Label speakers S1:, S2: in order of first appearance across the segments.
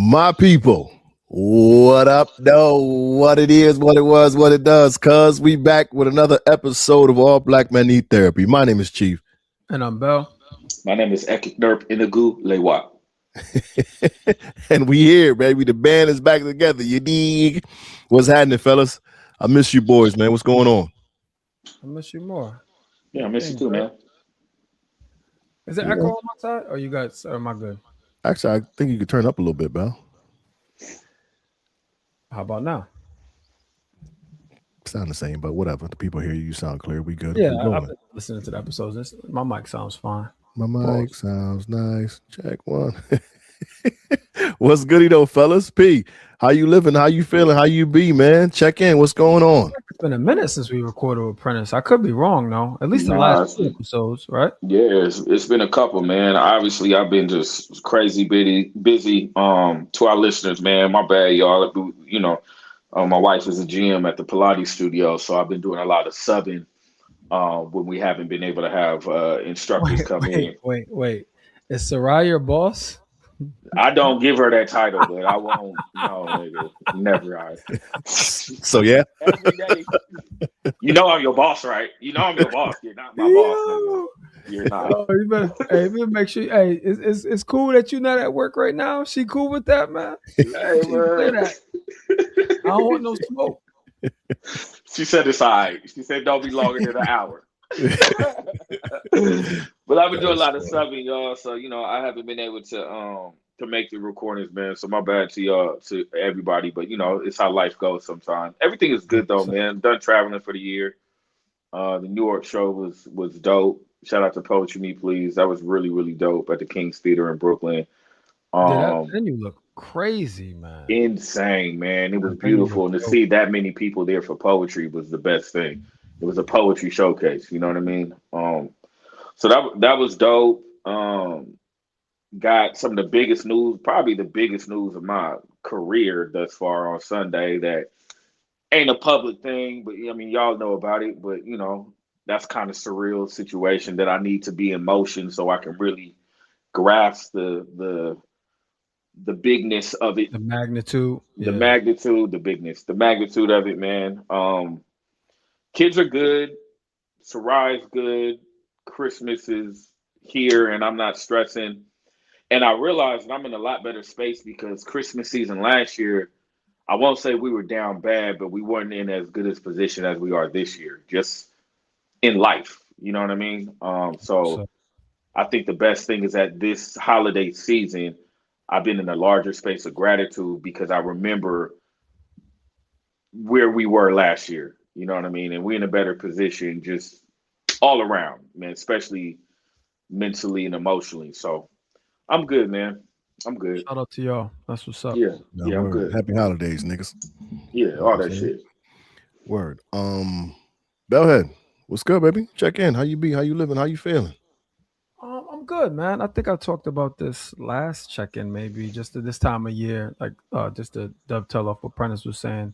S1: My people, what up, though? What it is, what it was, what it does, cuz we back with another episode of All Black Men Need Therapy. My name is Chief.
S2: And I'm Bell.
S3: My name is Ekik Nerp Inagu Lewa.
S1: And we here, baby. The band is back together. You dig? What's happening, fellas? I miss you boys, man. What's going on?
S2: I miss you more.
S3: Yeah, I miss you
S2: Everything
S3: too,
S2: good.
S3: man.
S2: Is it echo on my side? Or you guys, or am I good?
S1: Actually, I think you could turn up a little bit, Bell.
S2: How about now?
S1: Sound the same, but whatever. The people hear you. You sound clear. We good.
S2: Yeah,
S1: We
S2: I've
S1: going.
S2: been listening to the episodes. My mic sounds fine.
S1: My mic
S2: Pause.
S1: sounds nice. Check one. What's goody though, fellas? P, how you living? How you feeling? How you be, man? Check in. What's going on?
S2: It's been a minute since we recorded with Prentice. I could be wrong though. At least the
S3: Nah,
S2: last two episodes, right?
S3: it's been a couple, man. Obviously, I've been just crazy busy. To our listeners, man, my bad, y'all. My wife is a GM at the Pilates studio, so I've been doing a lot of subbing when we haven't been able to have instructors
S2: Wait,
S3: come in.
S2: wait. Is Sarai your boss?
S3: I don't give her that title, but I won't. No, nigga, never.
S1: So yeah.
S3: Every day. You know I'm your boss, right? You know I'm your boss. You're not my boss, nigga. You're not.
S2: Oh, you better make sure. Hey, it's cool that you're not at work right now. She cool with that, man.
S3: Hey,
S2: She clear
S3: man.
S2: that. I don't want no smoke.
S3: She said it's all right. She said don't be longer than an hour. But I've been doing a lot of subbing, y'all. So I haven't been able to make the recordings, man. So my bad to y'all, to everybody. But it's how life goes sometimes. Everything is good though, man. Done traveling for the year. The New York show was dope. Shout out to Poetry Me Please. That was really, really dope at the King's Theater in Brooklyn.
S2: Yeah, that
S3: Um,
S2: venue look crazy, man.
S3: Insane, man. It was
S2: That venue look
S3: beautiful. And to
S2: dope.
S3: see that many people there for poetry was the best thing. It was a poetry showcase, you know what I mean? So that was dope. Got some of the biggest news, probably the biggest news of my career thus far on Sunday that ain't a public thing, but I mean y'all know about it, but that's kind of surreal situation that I need to be in motion so I can really grasp the bigness of it,
S2: The magnitude.
S3: the
S2: Yeah.
S3: magnitude, the bigness, the magnitude of it, man. Kids are good. Sarai's good. Christmas is here, and I'm not stressing. And I realized that I'm in a lot better space because Christmas season last year, I won't say we were down bad, but we weren't in as good a position as we are this year, just in life. You know what I mean? So
S2: So
S3: I think the best thing is that this holiday season, I've been in a larger space of gratitude because I remember where we were last year. You know what I mean? And we're in a better position just all around, man, especially mentally and emotionally. So I'm good, man. I'm good.
S2: shout out to y'all. That's what's up.
S3: Yeah.
S1: No
S3: Yeah, I'm
S1: word.
S3: good.
S1: Happy holidays, niggas.
S3: Yeah,
S1: You know what
S3: all
S1: I'm
S3: that
S1: saying?
S3: shit.
S1: Word. Bellhead, what's good, baby? Check in. How you be? How you living? How you feeling?
S2: I'm good, man. I think I talked about this last check-in, maybe just at this time of year, like just to dovetail off what Prentice was saying.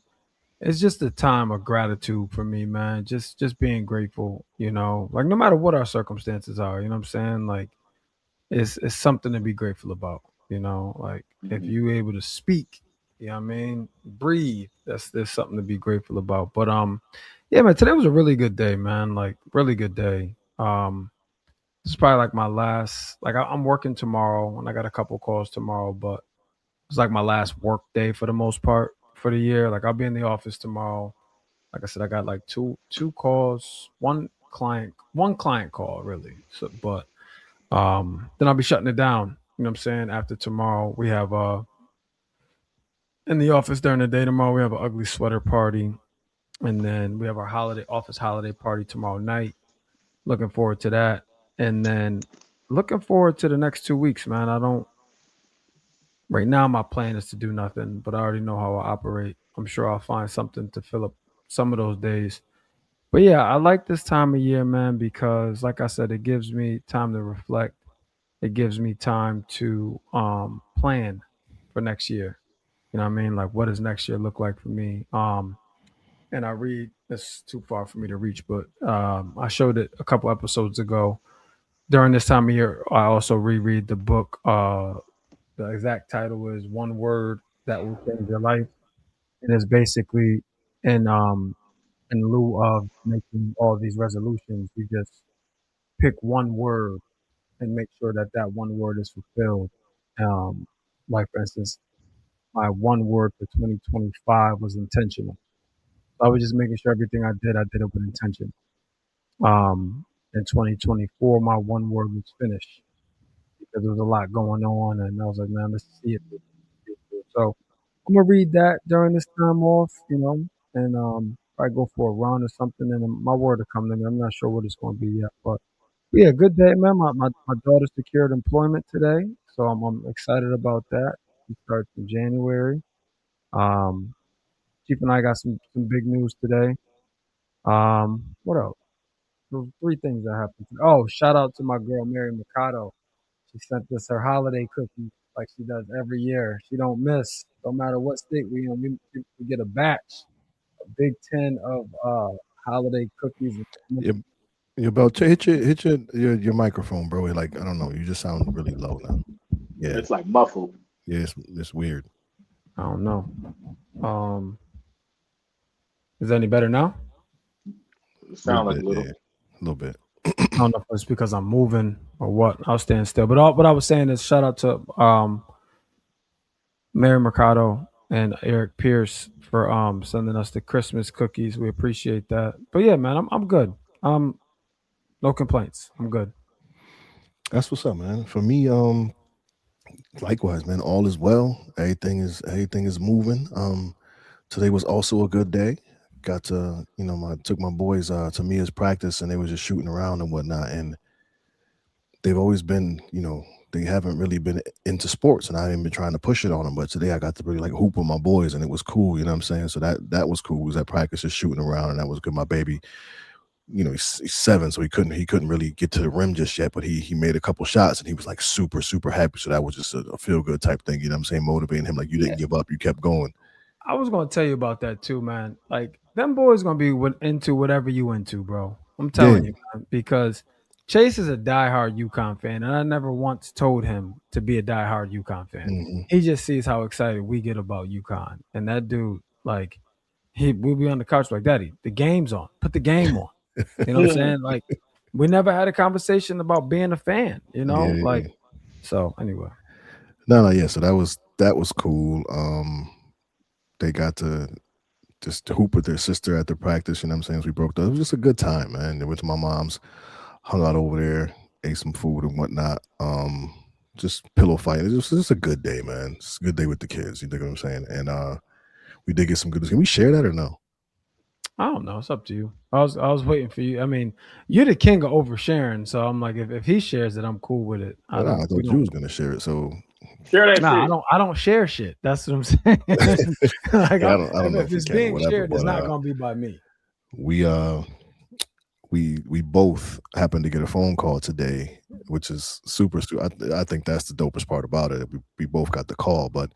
S2: It's just a time of gratitude for me, man. Just being grateful, like no matter what our circumstances are, you know what I'm saying? Like it's something to be grateful about, like if
S3: Hmm.
S2: you able to speak, you know what I mean, breathe, there's something to be grateful about. But yeah, man, today was a really good day, man. Like really good day. This is probably like my last, like I'm working tomorrow and I got a couple calls tomorrow, but it's like my last work day for the most part for the year. Like I'll be in the office tomorrow. Like I said, I got like two calls, one client call really. So but then I'll be shutting it down. You know what I'm saying? After tomorrow, we have in the office during the day tomorrow, we have an ugly sweater party. And then we have our office holiday party tomorrow night. Looking forward to that. And then looking forward to the next 2 weeks, man. I don't right now my plan is to do nothing, but I already know how I operate. I'm sure I'll find something to fill up some of those days. But yeah, I like this time of year, man, because like I said, it gives me time to reflect. It gives me time to plan for next year. You know what I mean? Like what does next year look like for me? And I read, it's too far for me to reach, but I showed it a couple episodes ago. During this time of year, I also reread the book The exact title is One Word That Will Change Your Life. And it's basically in in lieu of making all these resolutions, you just pick one word and make sure that that one word is fulfilled. Um, like for instance, my one word for 2025 was intentional. So I was just making sure everything I did it with intention. In 2024, my one word was finish because there was a lot going on, and I was like, man, let's see it through. See it through. So I'm gonna read that during this time off, and I go for a run or something, and then my word will come to me. I'm not sure what it's going to be yet, but yeah, good day, man. My daughter secured employment today, so I'm excited about that. She starts in January. Um, Chief and I got some big news today. What else? Those three things that happened. Oh, shout out to my girl Mary Mercado. She sent us her holiday cookies like she does every year. She don't miss, no matter what state we in. We get a batch, a big tin of holiday cookies.
S1: You're about to hit your microphone, bro. Like I don't know, you just sound really low now. Yeah,
S3: It's like muffled.
S1: yeah, it's weird.
S2: I don't know. Um, is it any better now?
S3: It
S1: A little
S3: sound like a
S1: bit,
S3: little.
S1: yeah, a little bit.
S2: I don't know if it's because I'm moving or what. I'll stand still. But what I was saying is shout out to Mary Mercado and Eric Pierce for sending us the Christmas cookies. We appreciate that. But yeah, man, I'm good. No complaints. I'm good.
S1: That's what's up, man. For me, likewise, man. All is well. Everything is moving. Today was also a good day. Got to, took my boys to Mia's practice, and they was just shooting around and whatnot. And they've always been, they haven't really been into sports, and I haven't been trying to push it on them. But today I got to really like hoop with my boys, and it was cool. You know what I'm saying? So that was cool. We was at practice just shooting around, and that was good. My baby, he's 7, so he couldn't really get to the rim just yet, but he made a couple shots, and he was like super super happy. So that was just a feel good type thing. You know what I'm saying? Motivating him, like you
S2: Yeah,
S1: didn't give up, you kept going.
S2: I was gonna tell you about that too, man. Like them boys gonna be into whatever you into, bro. I'm
S1: Yeah.
S2: telling you, man, because Chase is a diehard UConn fan, and I never once told him to be a diehard UConn fan.
S1: Hmm.
S2: He just sees how excited we get about UConn, and that dude, like, we'll be on the couch like, Daddy, the game's on. Put the game on. You know what I'm saying? Like, we never had a conversation about being a fan.
S1: Yeah,
S2: Like,
S1: yeah.
S2: so anyway.
S1: No, yeah. So that was cool. They got to just hoop with their sister at the practice. You know what I'm saying? So we broke those. It was just a good time, man. They went to my mom's, hung out over there, ate some food and whatnot. Just pillow fighting. It was just a good day, man. It's a good day with the kids. You know what I'm saying? And we did get some good. Can we share that or no?
S2: I don't know. It's up to you. I was waiting for you. I mean, you're the king of oversharing, so I'm like, if he shares it, I'm cool with it. I
S1: Well, nah,
S2: don't.
S1: I
S2: We
S1: thought you
S2: don't.
S1: was gonna share it. So
S3: Share that
S2: Nah, I
S3: shit.
S2: don't. I don't share shit. That's what I'm saying. Like,
S1: yeah, I don't know
S2: if
S1: if you
S2: it's
S1: can or
S2: being
S1: whatever,
S2: shared, it's
S1: but
S2: not gonna be by me.
S1: we we both happened to get a phone call today, which is super. I think that's the dopest part about it. We both got the call, but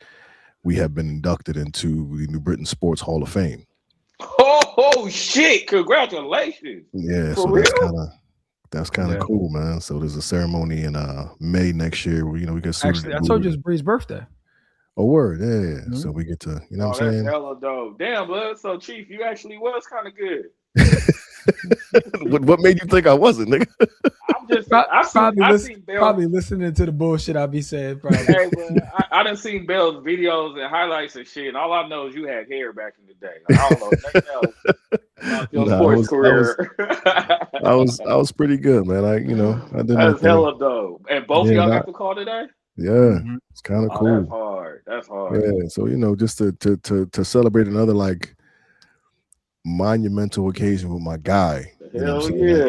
S1: we have been inducted into the New Britain Sports Hall of Fame.
S3: Oh shit! Congratulations.
S1: Yeah,
S3: For
S1: so
S3: real?
S1: that's kind of
S2: Yeah.
S1: cool, man. So there's a ceremony in May next year where we get suited
S2: Actually,
S1: and
S2: I told you
S1: booted.
S2: it's Bree's birthday.
S1: Oh, word, yeah, yeah. So
S2: Mhm.
S1: we get to,
S3: Oh,
S1: what I'm
S3: that's
S1: saying?
S3: hella dope. Damn, blood. So, Chief, you actually was kind of good.
S1: What made you think I wasn't, nigga?
S3: I'm just. I seen Bell.
S2: Probably listening to the bullshit I be saying. Probably.
S3: Hey, but I done seen Bell's videos and highlights and shit, and all I know is you had hair back in the day. Like, I don't know nothing else about your
S1: No, I
S3: sports
S1: was, I was,
S3: career.
S1: I was pretty good, man. I did my
S3: That's
S1: thing.
S3: hella dope. And both of
S1: Yeah,
S3: y'all got the call today?
S1: yeah,
S2: Mhm.
S1: it's kind of
S3: Oh, that's
S1: cool.
S3: hard. That's hard.
S1: Yeah, so just to celebrate another like monumental occasion with my guy. You know what I'm
S3: Hell
S1: saying? That,
S3: yeah.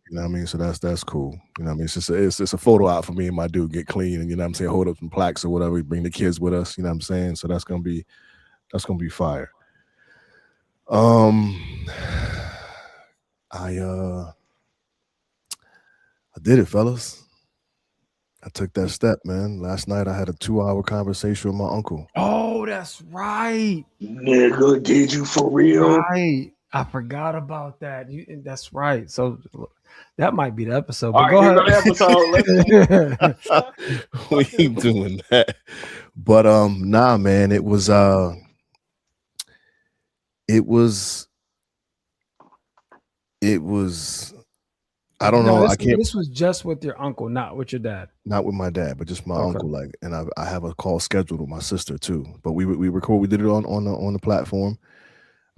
S1: you know what I mean? So that's cool. You know what I mean? It's a photo out for me and my dude get clean, and you know what I'm saying, hold up some plaques or whatever. We bring the kids with us. You know what I'm saying? So that's gonna be fire. Um, I I did it, fellas. I took that step, man. Last night I had a 2-hour conversation with my uncle.
S2: Oh, that's right.
S3: Nigga, did you for real?
S2: Right. I forgot about that. That's right. So that might be the episode.
S3: All
S2: But
S3: right,
S2: go
S3: here
S2: ahead.
S3: go the episode. Let's go.
S1: We ain't doing that. But nah, man, it was it was I don't
S2: No,
S1: know.
S2: this
S1: I can't.
S2: this was just with your uncle, not with your dad.
S1: Not with my dad, but just my
S2: Okay.
S1: uncle. Like, and I have a call scheduled with my sister too. But we record. We did it on the platform.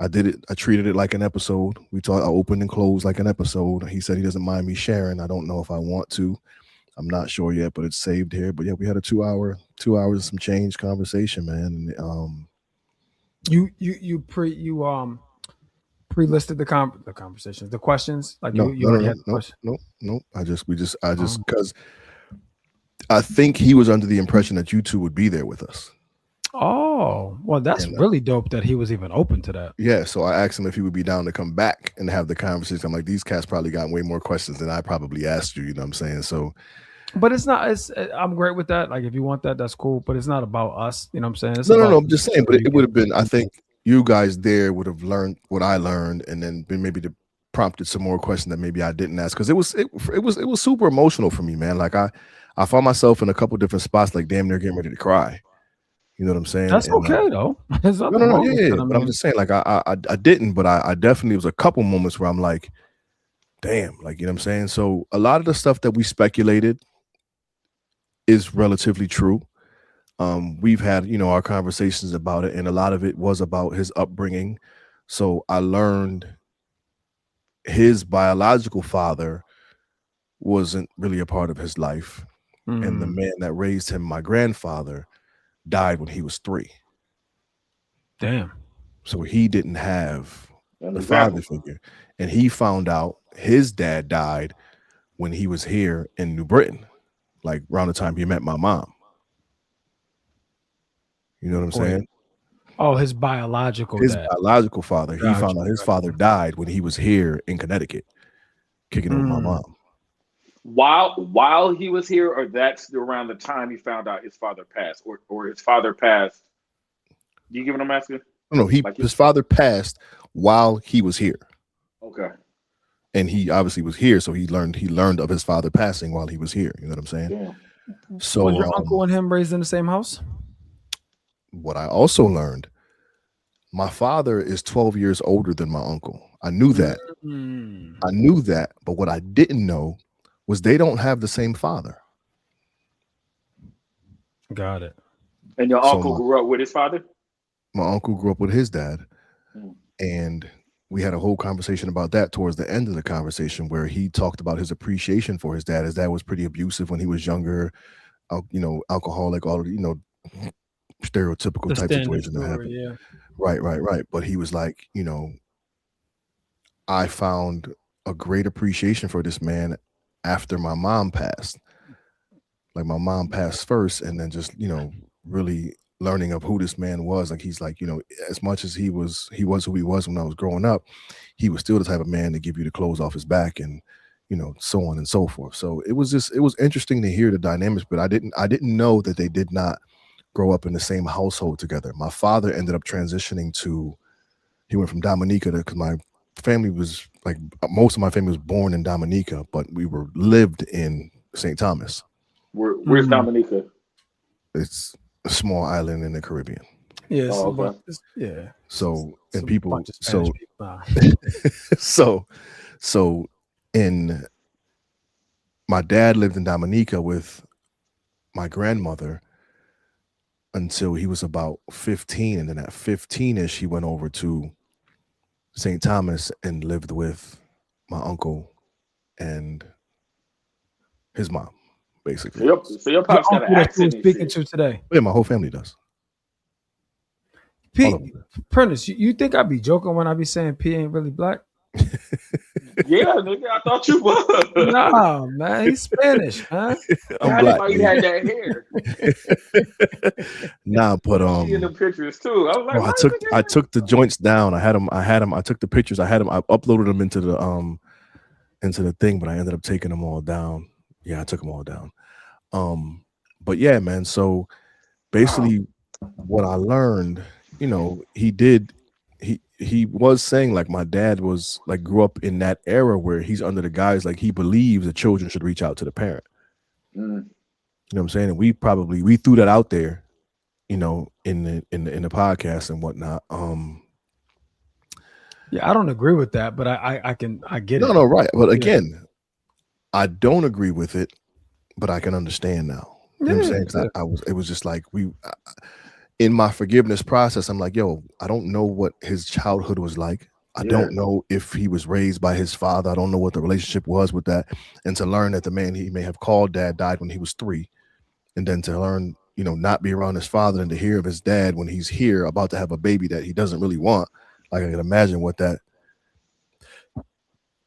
S1: I did it. I treated it like an episode. We talked. I opened and closed like an episode. He said he doesn't mind me sharing. I don't know if I want to. I'm not sure yet, but it's saved here. But yeah, we had a 2 hours some change conversation, man. And,
S2: You pre-listed the conversations, the questions. Like
S1: no,
S2: you
S1: no, no,
S2: already
S1: no,
S2: had the
S1: no,
S2: question.
S1: no, no. I just
S2: Oh.
S1: because I think he was under the impression that you two would be there with us.
S2: Oh, well, that's
S1: And
S2: really dope that he was even open to that.
S1: yeah, so I asked him if he would be down to come back and have the conversation. I'm like, these cats probably got way more questions than I probably asked you. You know what I'm saying? So
S2: But it's not. It's I'm great with that. Like if you want that, that's cool. But it's not about us. You know what I'm saying? It's
S1: no, no,
S2: about
S1: no. I'm
S2: making
S1: just saying,
S2: sure
S1: but
S2: you
S1: it would
S2: get
S1: have been. I
S2: the
S1: think you guys there would have learned what I learned, and then been maybe prompted some more questions that maybe I didn't ask because it was super emotional for me, man. Like I found myself in a couple different spots, like damn near getting ready to cry. You know what I'm saying?
S2: That's
S1: And
S2: okay though. There's
S1: no,
S2: nothing
S1: no, no,
S2: wrong
S1: yeah,
S2: with
S1: yeah.
S2: that. I
S1: But I'm
S2: mean,
S1: just saying, like I didn't, but I definitely was a couple moments where I'm like, damn, like you know what I'm saying. So a lot of the stuff that we speculated is relatively true. We've had our conversations about it, and a lot of it was about his upbringing. So I learned his biological father wasn't really a part of his life, and the
S2: mm,
S1: man that raised him, my grandfather, died when he was 3.
S2: damn.
S1: So he didn't have
S3: An
S1: the father
S3: example.
S1: figure, and he found out his dad died when he was here in New Britain, like around the time he met my mom. You know what I'm
S2: Wait.
S1: saying?
S2: Oh, his biological
S1: His
S2: dad.
S1: biological father, he
S2: Got
S1: found
S2: you.
S1: out his
S2: Got
S1: father died when he was here in Connecticut, kicking it with my
S2: Mm.
S1: mom.
S3: While he was here, or that's around the time he found out his father passed, or his father passed. Do you get what I'm asking?
S1: No, he
S3: Like,
S1: his father passed while he was here,
S3: okay,
S1: and he obviously was here, so he learned of his father passing while he was here. You know what I'm saying?
S3: damn.
S2: Was
S1: So,
S2: your uncle and him raised in the same house?
S1: what I also learned, my father is 12 years older than my uncle. I knew that.
S2: Mm.
S1: I knew that, but what I didn't know was they don't have the same father.
S2: Got it.
S3: And your
S1: So
S3: uncle grew up with his father.
S1: my uncle grew up with his dad,
S3: Mm.
S1: and we had a whole conversation about that towards the end of the conversation where he talked about his appreciation for his dad. His dad was pretty abusive when he was younger, alcoholic, all of stereotypical
S2: The
S1: type
S2: standard
S1: situation that
S2: story,
S1: happened.
S2: yeah.
S1: Right, right, right. But he was like, I found a great appreciation for this man after my mom passed. Like my mom passed first, and then just really learning of who this man was. Like he's like, as much as he was who he was when I was growing up, he was still the type of man to give you the clothes off his back and so on and so forth. So it was interesting to hear the dynamics, but I didn't know that they did not grow up in the same household together. My father ended up transitioning to he went from Dominica to because my family was like most of my family was born in Dominica, but we were lived in St. Thomas.
S3: Where's
S2: Mm.
S3: Dominica?
S1: It's a small island in the Caribbean.
S2: Yeah, it's
S3: Oh,
S2: a bunch.
S3: okay.
S2: Yeah,
S1: So
S2: it's
S1: and
S2: a
S1: people
S2: bunch of Spanish
S1: so
S2: people. Nah.
S1: so so in my dad lived in Dominica with my grandmother until he was about 15, and then at 15ish he went over to St. Thomas and lived with my uncle and his mom,
S3: So
S1: basically.
S3: your
S2: Your
S3: pops got an
S2: uncle that you were
S3: accent and
S2: speaking
S3: shit.
S2: to today,
S1: Yeah, my whole family does. All of
S2: P.
S1: them
S2: Prentice, you think I be joking when I be saying P ain't really black?
S1: does.
S3: Yeah, nigga, I thought you was.
S2: Nah, man, he's Spanish, man.
S3: Yeah,
S1: I'm
S3: I didn't
S1: black,
S3: know you
S1: baby.
S3: had that hair.
S1: Nah, but
S3: I see in the pictures too. I was like,
S1: bro, I
S3: why
S1: took
S3: is
S1: I
S3: nigga
S1: took the joints down. I took the pictures. I uploaded them into the thing, but I ended up taking them all down. Yeah, I took them all down. But yeah, man. So
S3: hair?
S1: basically, what I learned, he did. he was saying like my dad was like grew up in that era where he's under the guise like he believes the children should reach out to the parent.
S3: Mm.
S1: You know what I'm saying? And we threw that out there, in the podcast and whatnot.
S2: Yeah, I don't agree with that, but I get
S1: No,
S2: it.
S1: no, right. But
S2: Yeah.
S1: again, I don't agree with it, but I can understand now. You know what I'm
S2: Yeah,
S1: saying? 'Cause
S2: yeah.
S1: it was just like in my forgiveness process, I'm like, yo, I don't know what his childhood was like. I
S3: Yeah.
S1: don't know if he was raised by his father. I don't know what the relationship was with that. And to learn that the man he may have called dad died when he was 3, and then to learn, not be around his father and to hear of his dad when he's here about to have a baby that he doesn't really want. Like I can imagine what that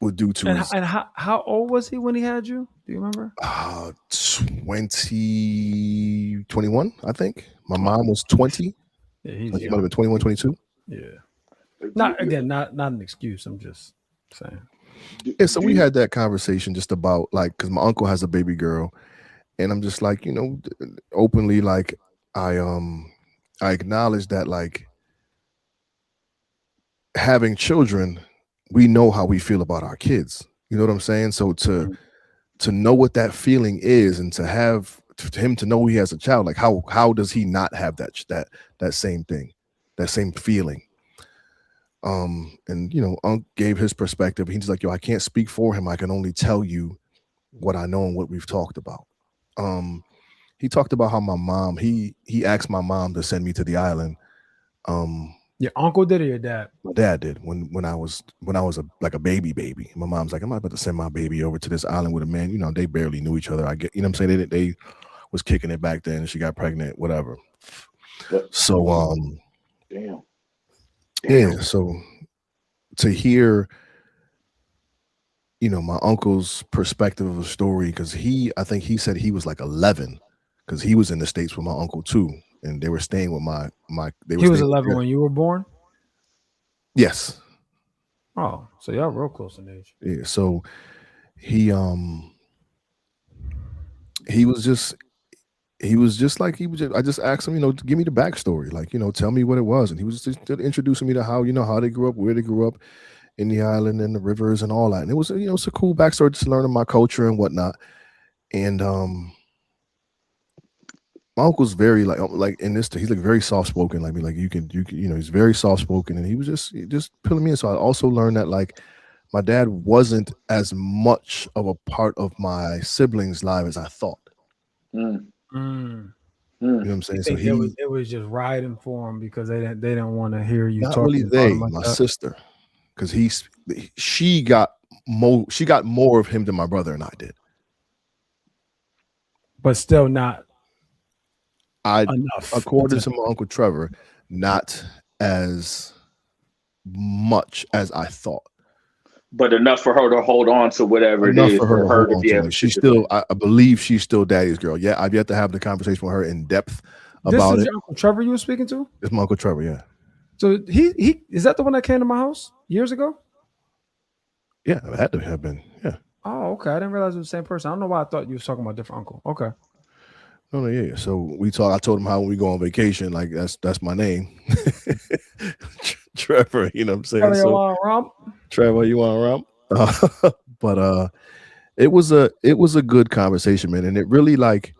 S1: would do to his
S2: And how old was he when he had you? Do you remember?
S1: 2021, I think. My
S2: Oh,
S1: mom was 20.
S2: yeah,
S1: So
S2: he's
S1: he might have
S2: young.
S1: been 21, 22.
S2: Yeah.
S3: Do,
S2: Not again, not an excuse. I'm just saying.
S3: do,
S1: Yeah, so we
S3: do,
S1: had that conversation just about like because my uncle has a baby girl, and I'm just like, openly like I I acknowledge that like having children, we know how we feel about our kids. You know what I'm saying? So
S2: Mm.
S1: to know what that feeling is and to have to him to know he has a child, like how does he not have that same thing, that same feeling? And Unc gave his perspective. He's like, yo, I can't speak for him. I can only tell you what I know and what we've talked about. Um, he talked about how my mom, he asked my mom to send me to the island. Um,
S2: Your uncle did or your dad?
S1: my dad did when I was like a baby. My mom's like, I'm not about to send my baby over to this island with a man. They barely knew each other. I get, what I'm saying. They was kicking it back then. She got pregnant, whatever.
S3: but
S1: So
S3: damn,
S1: yeah.
S3: damn.
S1: So to hear my uncle's perspective of the story, because I think he said he was like 11, because he was in the States with my uncle too, and they were staying with they were
S2: He was
S1: staying
S2: 11
S1: together.
S2: when you were born.
S1: Yes.
S2: Oh, so y'all real close in age.
S1: Yeah. So he um he was just like I just asked him, to give me the backstory, like, tell me what it was, and he was just introducing me to how they grew up, where they grew up in the island and the rivers and all that, and it was it's a cool backstory just learning my culture and whatnot. And my uncle's very like in this he's like very soft spoken like me, like you can he's very soft spoken, and he was just pulling me in. So I also learned that like my dad wasn't as much of a part of my siblings' life as I thought.
S3: Mm,
S2: Mm.
S1: You know what I'm
S2: You
S1: saying? So
S2: think
S1: he
S2: it was just riding for him because they didn't want to hear you
S1: not really
S2: talking about him
S1: they,
S2: like
S1: my
S2: that,
S1: sister, because she got more of him than my brother and I did.
S2: but still not
S1: I
S2: enough.
S1: according to my uncle Trevor, not as much as I thought.
S3: but enough for her to hold on to whatever it
S1: Enough
S3: is
S1: for her
S3: for
S1: to
S3: her
S1: hold
S3: to
S1: on
S3: be
S1: to.
S3: able
S1: Like
S3: to
S1: she's still,
S3: defend.
S1: I believe she's still daddy's girl. Yeah, I've yet to have the conversation with her in depth
S2: This
S1: about
S2: is
S1: it.
S2: your uncle Trevor you were speaking to.
S1: It's my uncle Trevor. Yeah,
S2: So he is that the one that came to my house years ago?
S1: yeah, it had to have been. Yeah,
S2: Oh, okay. I didn't realize it was the same person. I don't know why I thought you was talking about a different uncle. Okay.
S1: no, no, yeah. So we talk. I told him how when we go on vacation, like that's my name, Trevor. You know what I'm saying?
S2: Elliot
S1: So
S2: Ron Rump.
S1: Trevor, you want to rump? But it was a good conversation, man, and it really like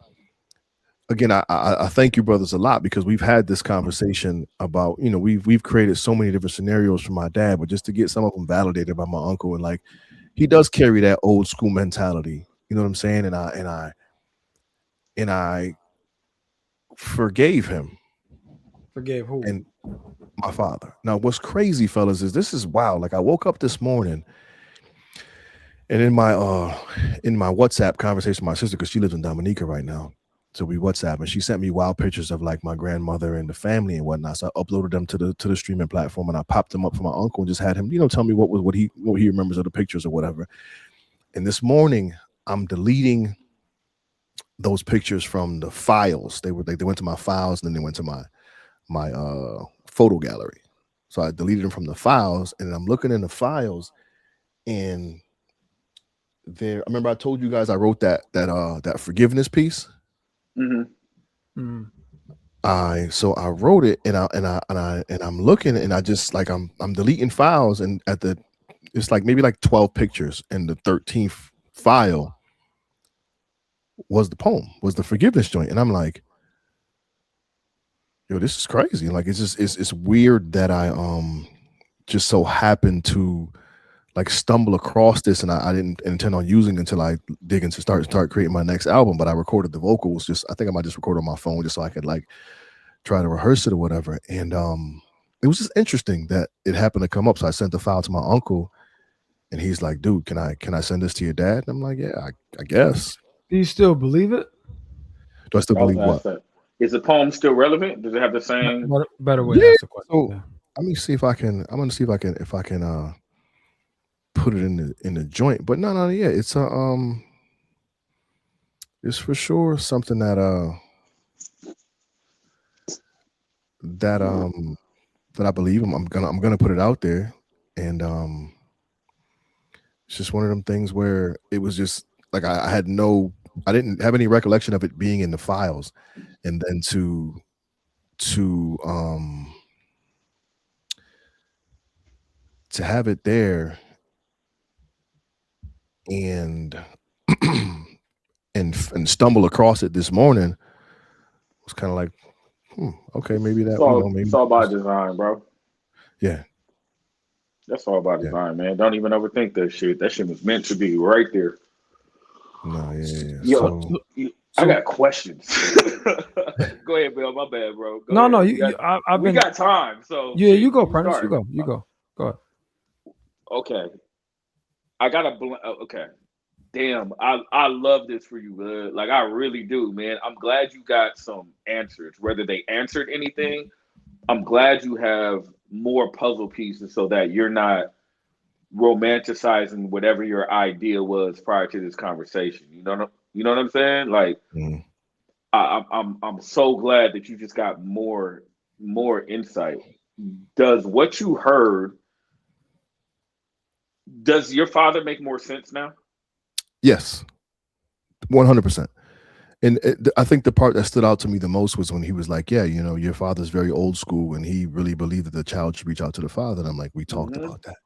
S1: again, I thank you brothers a lot because we've had this conversation about we've created so many different scenarios for my dad, but just to get some of them validated by my uncle, and like he does carry that old school mentality. You know what I'm saying? And I forgave him
S2: Forgave who?
S1: and my father. Now, what's crazy, fellas, is this is wild. Like I woke up this morning and in my WhatsApp conversation with my sister, because she lives in Dominica right now. So we WhatsApp, and she sent me wild pictures of like my grandmother and the family and whatnot. So I uploaded them to the streaming platform, and I popped them up for my uncle and just had him, tell me what he remembers of the pictures or whatever. And this morning, I'm deleting those pictures from the files. They went to my files, and then they went to my photo gallery. So I deleted them from the files, and I'm looking in the files, and there. I remember I told you guys I wrote that forgiveness piece.
S3: Hmm.
S2: Mm.
S1: I wrote it, and I'm looking, and I just like I'm deleting files, and at the it's like maybe like 12 pictures, and the 13th file was the poem, was the forgiveness joint, and I'm like, yo, this is crazy. Like it's weird that I just so happened to like stumble across this, and I didn't intend on using it until I dig into start creating my next album. But I recorded the vocals. Just I think I might just record on my phone just so I could like try to rehearse it or whatever. And it was just interesting that it happened to come up. So I sent the file to my uncle, and he's like, "Dude, can I send this to your dad?" And I'm like, "Yeah, I guess."
S2: Do you still believe it?
S1: Do I still
S3: I was
S1: believe
S3: gonna
S1: what?
S3: ask that. Is the poem still relevant? Does it have the same?
S2: What better way to
S1: Yeah.
S2: ask the question?
S1: So
S2: Yeah.
S1: let me see if I can. I'm gonna see if I can put it in the joint. But no, yeah, it's for sure something that that I believe. I'm gonna put it out there, and it's just one of them things where it was just like I didn't have any recollection of it being in the files, and then to um to have it there and and stumble across it this morning was kind of like, okay, maybe
S3: It's
S1: that,
S3: all it's
S1: maybe
S3: all by
S1: just,
S3: design, bro.
S1: yeah,
S3: That's all by
S1: yeah,
S3: design, man. Don't even overthink that shit. That shit was meant to be right there.
S1: no, yeah.
S3: Yo,
S1: So
S3: I
S2: So
S3: got questions. Go ahead, Bill. My bad, bro. Go
S2: no, no,
S3: ahead.
S2: I've
S3: We
S2: been.
S3: got time. So
S2: Yeah, you
S3: shit,
S2: go,
S3: you
S2: Prentice. You
S3: start.
S2: go. You go. Go ahead.
S3: Okay. I got a okay. Damn, I love this for you, bud. Like I really do, man. I'm glad you got some answers. Whether they answered anything, I'm glad you have more puzzle pieces so that you're not romanticizing whatever your idea was prior to this conversation. You know what I'm saying? Like
S1: mm,
S3: I'm so glad that you just got more insight. Does what you heard, does your father make more sense now?
S1: yes, 100%. And I think the part that stood out to me the most was when he was like, "Yeah, your father's very old school, and he really believed that the child should reach out to the father." And I'm like, "We talked
S3: Mm-hmm.
S1: about that,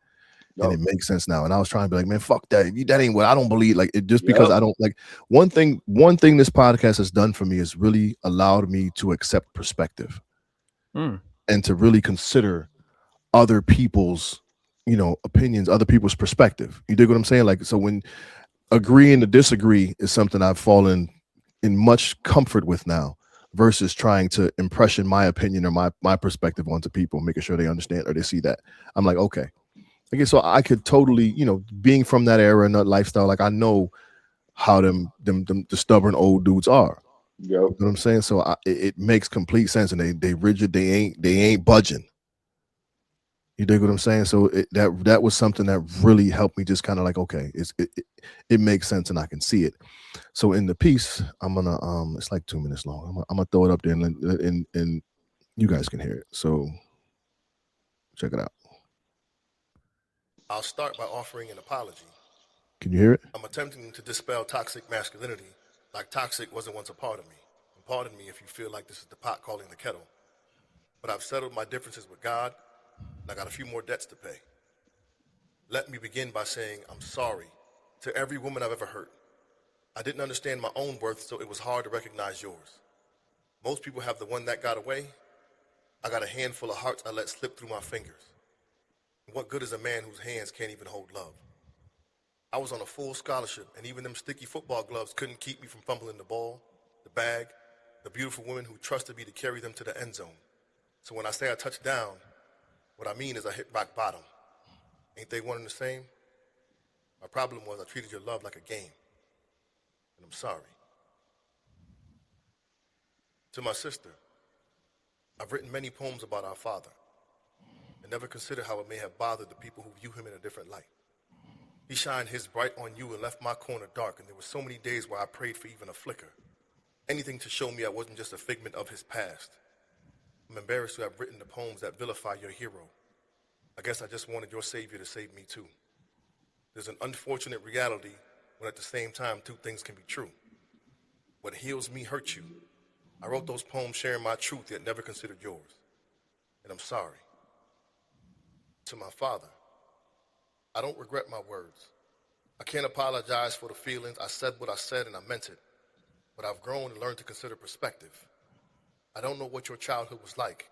S1: and
S3: Yep.
S1: it makes sense now." And I was trying to be like, "Man, fuck that. That ain't what I don't believe." Like it just because
S3: Yep.
S1: I don't like one thing this podcast has done for me is really allowed me to accept perspective
S2: Mm.
S1: and to really consider other people's opinions, other people's perspective. You dig what I'm saying? Like, so when agreeing to disagree is something I've fallen in much comfort with now versus trying to impression my opinion or my perspective onto people, making sure they understand or they see that. I'm like, okay. Okay, so I could totally, being from that era and that lifestyle, like I know how them the stubborn old dudes are.
S3: Yep.
S1: You know what I'm saying? So it makes complete sense, and they rigid. They ain't budging. You dig what I'm saying? So that was something that really helped me just kind of like, okay, it makes sense and I can see it. So in the piece, I'm gonna it's like 2 minutes long. I'm gonna throw it up there and you guys can hear it. So check it out. I'll start by offering an apology. Can you hear it? I'm attempting to dispel toxic masculinity, like toxic wasn't once a part of me. And pardon me if you feel like this is the pot calling the kettle. But I've settled my differences with God, and I got a few more debts to pay. Let me begin by saying I'm sorry to every woman I've ever hurt. I didn't understand my own worth, so it was hard to recognize yours. Most people have the one that got away. I got a handful of hearts I let slip through my fingers. What good is a man whose hands can't even hold love? I was on a full scholarship, and even them sticky football gloves couldn't keep me from fumbling the ball, the bag, the beautiful women who trusted me to carry them to the end zone. So when I say I touched down, what I mean is I hit rock bottom. Ain't they one and the same? My problem was I treated your love like a game, and I'm sorry. To my sister, I've written many poems about our father, and never considered how it may have bothered the people who view him in a different light. He shined his bright on you and left my corner dark, and there were so many days where I prayed for even a flicker. Anything to show me I wasn't just a figment of his past. I'm embarrassed to have written the poems that vilify your hero. I guess I just wanted your savior to save me too. There's an unfortunate reality when at the same time two things can be true. What heals me hurts you. I wrote those poems sharing my truth yet never considered yours. And I'm sorry. To my father, I don't regret my words. I can't apologize for the feelings. I said what I said and I meant it. But I've grown and learned to consider perspective. I don't know what your childhood was like.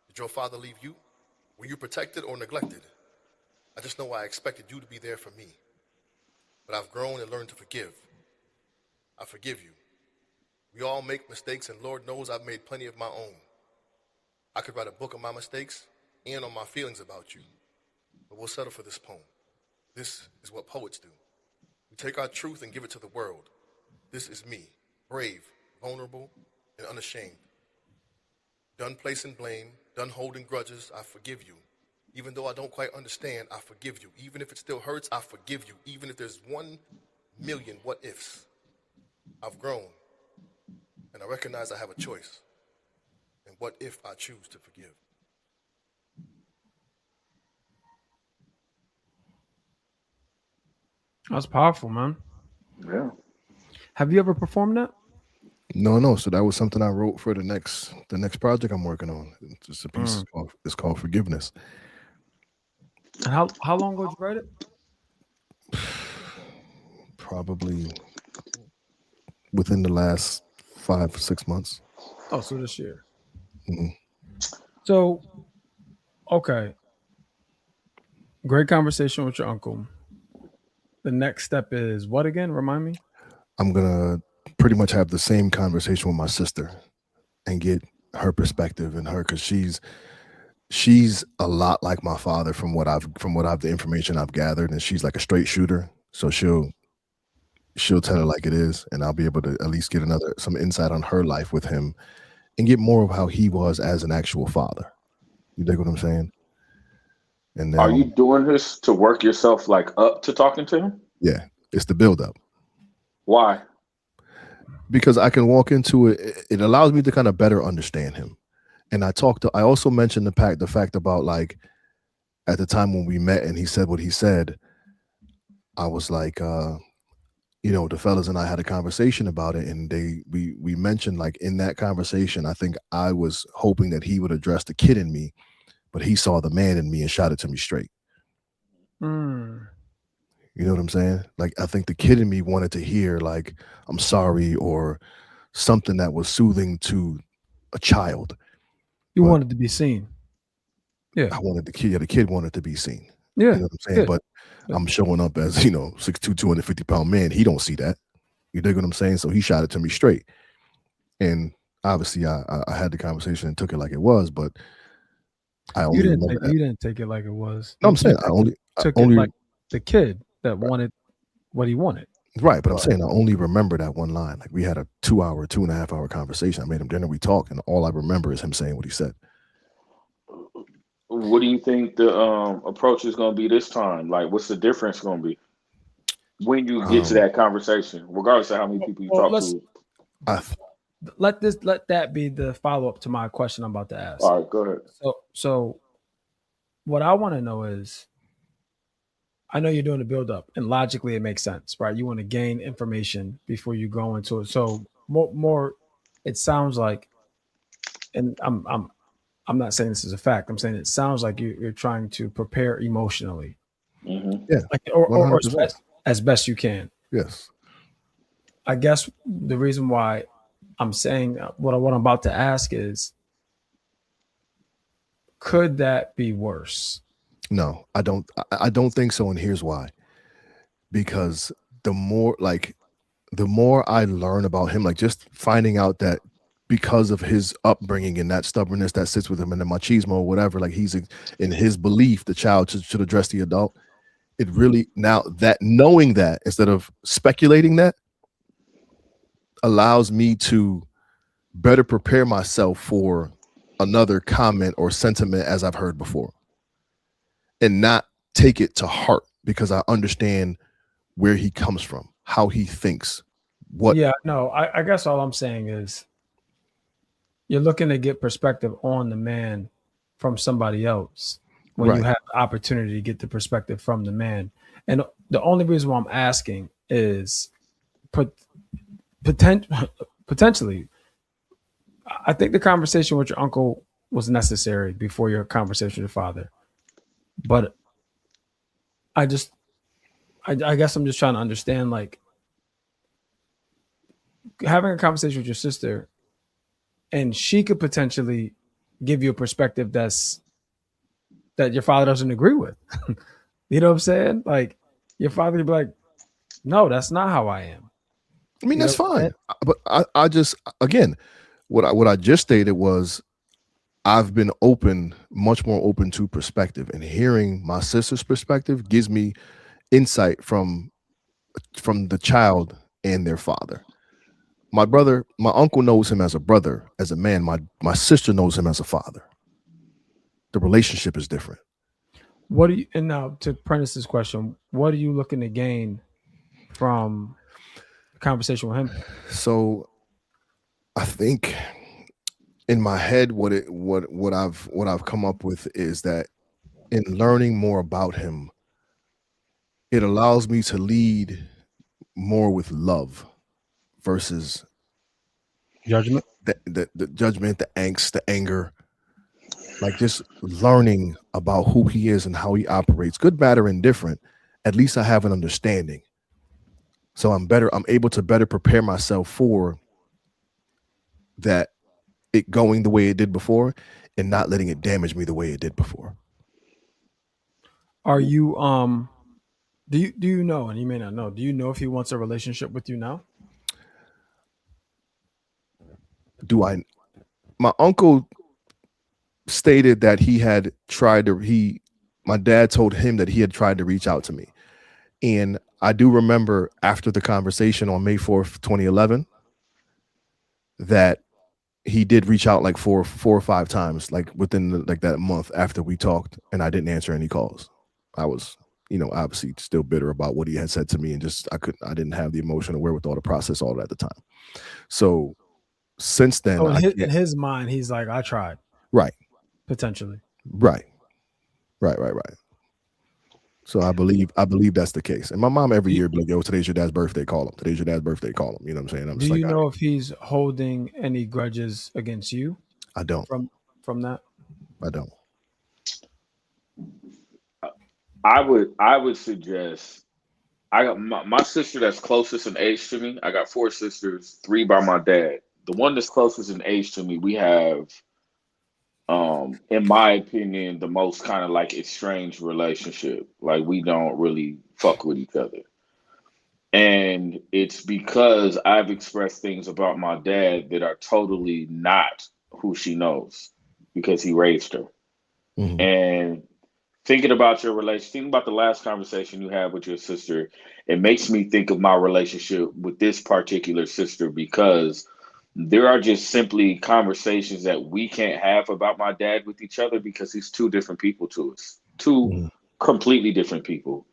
S1: Did your father leave you? Were you protected or neglected? I just know I expected you to be there for me. But I've grown and learned to forgive. I forgive you. We all make mistakes, and Lord knows I've made plenty of my own. I could write a book on my mistakes and on my feelings about you. But we'll settle for this poem. This is what poets do. We take our truth and give it to the world. This is me, brave, vulnerable, and unashamed. Done placing blame, done holding grudges, I forgive you. Even though I don't quite understand, I forgive you. Even if it still hurts, I forgive you. Even if there's 1,000,000 what ifs. I've grown, and I recognize I have a choice. And what if I choose to forgive?
S2: That's powerful, man.
S3: Yeah.
S2: Have you ever performed that?
S1: No, no. So that was something I wrote for the next project I'm working on. It's just a piece. It's called Forgiveness.
S2: And how long ago did you write it?
S1: Probably within the last 5 or 6 months.
S2: Oh, so this year.
S1: Mhm.
S2: So, okay. Great conversation with your uncle. The next step is what again? Remind me.
S1: I'm gonna pretty much have the same conversation with my sister and get her perspective and her, because she's a lot like my father from the information I've gathered, and she's like a straight shooter. So she'll tell it like it is, and I'll be able to at least get some insight on her life with him and get more of how he was as an actual father. You dig what I'm saying? And
S3: Are
S1: now,
S3: you doing this to work yourself like up to talking to him?
S1: yeah, it's the build up.
S3: Why?
S1: Because I can walk into it. It allows me to kind of better understand him. And I also mentioned the fact about, like, at the time when we met and he said what he said, I was like, the fellas and I had a conversation about it, and we mentioned, like, in that conversation, I think I was hoping that he would address the kid in me, but he saw the man in me and shot it to me straight.
S2: Mm.
S1: You know what I'm saying? Like, I think the kid in me wanted to hear, like, I'm sorry, or something that was soothing to a child.
S2: You
S1: But
S2: wanted to be seen. Yeah.
S1: the kid wanted to be seen.
S2: Yeah.
S1: You know what I'm saying?
S2: Yeah.
S1: But I'm showing up as, 6'2", 250-pound man. He don't see that. You dig what I'm saying? So he shot it to me straight. And obviously I had the conversation and took it like it was, but I
S2: You
S1: only
S2: didn't
S1: remember
S2: take
S1: that.
S2: you didn't take it like it was.
S1: No, I'm saying I
S2: took it
S1: only
S2: like the kid that wanted what he wanted.
S1: right, but I'm saying I only remember that one line. Like, we had a 2.5 hour conversation. I made him dinner, we talked, and all I remember is him saying what he said.
S3: What do you think the approach is going to be this time? Like, what's the difference going to be when you get to
S1: Um,
S3: that conversation, regardless of how many people you
S2: Well,
S3: talk
S2: let's
S3: to?
S1: I
S2: let that be the follow up to my question I'm about to ask.
S3: All right, go ahead.
S2: So what I want to know is, I know you're doing the build up, and logically it makes sense, right? You want to gain information before you go into it. So more, it sounds like, and I'm not saying this is a fact. I'm saying it sounds like you're trying to prepare emotionally,
S3: Hmm.
S1: yeah,
S2: like, or
S1: 100%.
S2: as best you can.
S1: Yes.
S2: I guess the reason why I'm saying what I'm about to ask is, could that be worse?
S1: No, I don't think so, and here's why. Because the more I learn about him, like, just finding out that because of his upbringing and that stubbornness that sits with him and the machismo or whatever, like, he's in his belief the child should address the adult. It really, now that knowing that instead of speculating, that allows me to better prepare myself for another comment or sentiment as I've heard before, and not take it to heart, because I understand where he comes from, how he thinks, what.
S2: Yeah, no, I guess all I'm saying is, you're looking to get perspective on the man from somebody else when you
S1: Right.
S2: have the opportunity to get the perspective from the man. And the only reason why I'm asking is, potentially, I think the conversation with your uncle was necessary before your conversation with your father. But I just, I guess I'm just trying to understand, like, having a conversation with your sister, and she could potentially give you a perspective that your father doesn't agree with. You know what I'm saying? Like, your father would be like, "No, that's not how I am."
S1: I mean,
S2: You know
S1: that's
S2: what I'm saying?
S1: fine. But I just, again, what I just stated was I've been open, much more open to perspective, and hearing my sister's perspective gives me insight from the child and their father. My brother, my uncle knows him as a brother, as a man. My sister knows him as a father. The relationship is different.
S2: What do you? And now to Prentice's question, what are you looking to gain from the conversation with him?
S1: So I think in my head, what I've come up with is that in learning more about him, it allows me to lead more with love versus
S2: Judgment.
S1: the judgment, the angst, the anger. Like just learning about who he is and how he operates, good, bad, or indifferent. At least I have an understanding. So I'm able to better prepare myself for that, it going the way it did before and not letting it damage me the way it did before.
S2: Are you do you know, and you may not know, do you know if he wants a relationship with you now?
S1: Do I My uncle stated that he had tried to he my dad told him that he had tried to reach out to me. And I do remember after the conversation on May 4th, 2011, that he did reach out like four or five times, like within like that month after we talked, and I didn't answer any calls. I was, obviously still bitter about what he had said to me, and just I didn't have the emotional wherewithal to process all that at the time. So since then,
S2: So in
S1: I
S2: his in
S1: can't.
S2: his mind, he's like, I tried
S1: Right,
S2: potentially.
S1: right, right. So I believe that's the case. And my mom every
S2: Do you,
S1: year be like, "Yo, today's your dad's birthday. Call him. Today's your dad's birthday. Call him." You know what I'm saying? I'm
S2: do
S1: just like,
S2: you know if he's holding any grudges against you
S1: I don't,
S2: from from that?
S1: I don't.
S3: I would suggest I got my sister that's closest in age to me. I got four sisters, three by my dad. The one that's closest in age to me, we have, in my opinion, the most kind of like estranged relationship. Like we don't really fuck with each other. And it's because I've expressed things about my dad that are totally not who she knows because he raised her.
S1: Hmm.
S3: And thinking about your relation, thinking about the last conversation you had with your sister, it makes me think of my relationship with this particular sister because there are just simply conversations that we can't have about my dad with each other because he's two different people to us, two
S1: Hmm.
S3: completely different people.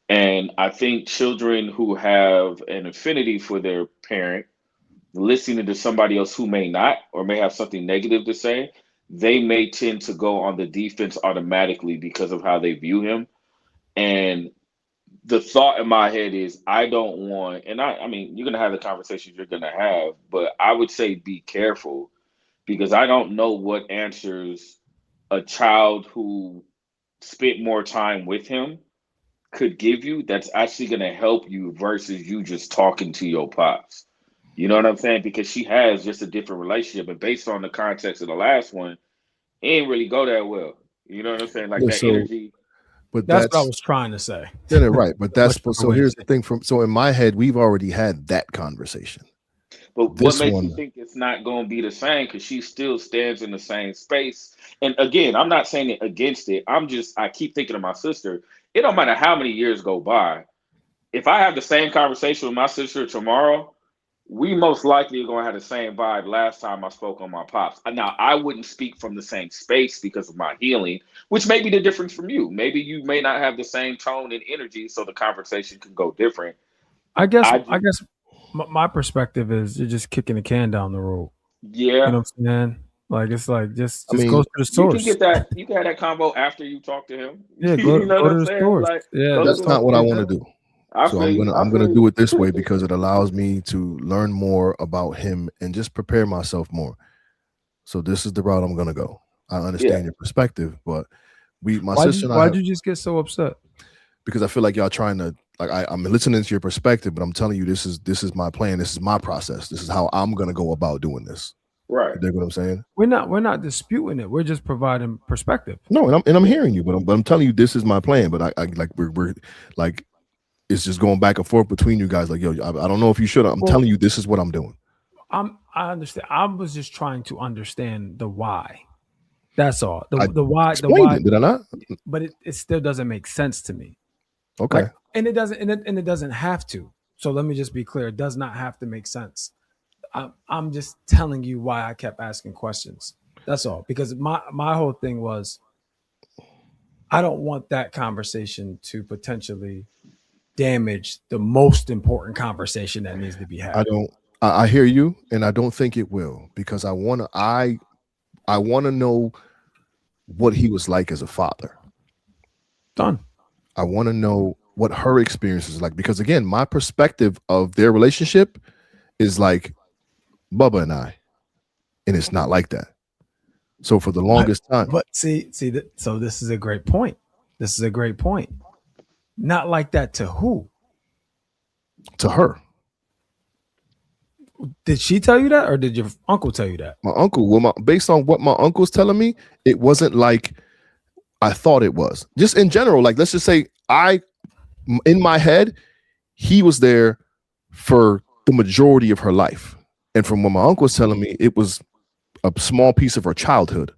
S3: And I think children who have an affinity for their parent, listening to somebody else who may not or may have something negative to say, they may tend to go on the defense automatically because of how they view him. And the thought in my head is, I don't want, and I mean, you're going to have the conversations you're going to have, but I would say be careful because I don't know what answers a child who spent more time with him could give you that's actually going to help you versus you just talking to your pops. You know what I'm saying? Because she has just a different relationship, and based on the context of the last one, it ain't really go that well. You know what I'm saying? Like
S1: Yeah.
S3: that
S1: So,
S3: energy.
S1: but
S2: That's what I
S1: that's
S2: was trying to say.
S1: yeah, right. But
S2: Much
S1: that's
S2: better
S1: so.
S2: way to
S1: Here's the
S2: say it.
S1: thing. So in my head, we've already had that conversation.
S3: But what
S1: This
S3: makes you
S1: one,
S3: think it's not going to be the same? Because she still stands in the same space. And again, I'm not saying it against it. I keep thinking of my sister. It don't matter how many years go by. If I have the same conversation with my sister tomorrow, we most likely are going to have the same vibe last time I spoke on my pops. Now, I wouldn't speak from the same space because of my healing, which may be the difference from you. Maybe you may not have the same tone and energy, so the conversation can go different.
S2: I guess
S3: I
S2: I
S3: just,
S2: guess my perspective is you're just kicking the can down the road. You
S3: yeah,
S2: know what I'm saying? Like, it's like
S1: I
S2: just go
S1: mean,
S2: to the
S3: you can
S2: source.
S3: get that. You can have that combo after you talk to him.
S2: Yeah,
S3: You know
S2: go
S3: what
S2: to
S3: I'm
S2: the
S3: saying?
S2: source.
S3: Like,
S2: Yeah,
S3: go to
S2: just
S1: that's
S3: the
S1: not
S2: talk
S1: what
S2: to
S1: I
S2: your
S3: source.
S1: want to
S2: dad.
S1: do.
S3: I
S1: So
S3: feel
S1: I'm
S3: you.
S1: gonna
S3: I
S1: I'm gonna
S3: feel
S1: do
S3: you.
S1: it this way because it allows me to learn more about him and just prepare myself more. So this is the route I'm gonna go. I
S3: Yeah.
S1: understand your perspective, but my
S2: Why'd
S1: sister
S2: you
S1: and I
S2: why'd
S1: have,
S2: you just get so upset?
S1: because I feel like y'all trying to, like, I'm listening to your perspective, but I'm telling you this is my plan. This is my process. This is how I'm gonna go about doing this.
S3: Right.
S1: You dig what I'm saying?
S2: We're not disputing it. We're just providing perspective.
S1: No, and I'm
S3: Yeah.
S1: hearing you, but I'm telling you this is my plan. But I like we're like it's just going back and forth between you guys. Like, yo, I don't know if you should. I'm
S2: Well,
S1: telling you this is what I'm doing.
S2: I understand. I was just trying to understand the why. That's all. The
S1: I
S2: the why the
S1: explained
S2: why
S1: it, did I not?
S2: but it still doesn't make sense to me. Like,
S1: Okay.
S2: and it doesn't have to. So let me just be clear. It does not have to make sense. I'm just telling you why I kept asking questions. That's all. Because my whole thing was I don't want that conversation to potentially damage the most important conversation that needs to be
S1: I
S2: had.
S1: don't. I hear you, and I don't think it will, because I want to know what he was like as a father.
S2: Done.
S1: I want to know what her experience is like, because again, my perspective of their relationship is like Bubba and I, and it's not like that. So for the
S2: But
S1: longest time,
S2: but see that, so this is a great point. This is a great point. Not like that to who?
S1: to her,
S2: Did she tell you that or did your uncle tell you that?
S1: my uncle, based on what my uncle's telling me, it wasn't like I thought it was. Just in general, like, let's just say in my head, he was there for the majority of her life. And from what my uncle was telling me, it was a small piece of her childhood,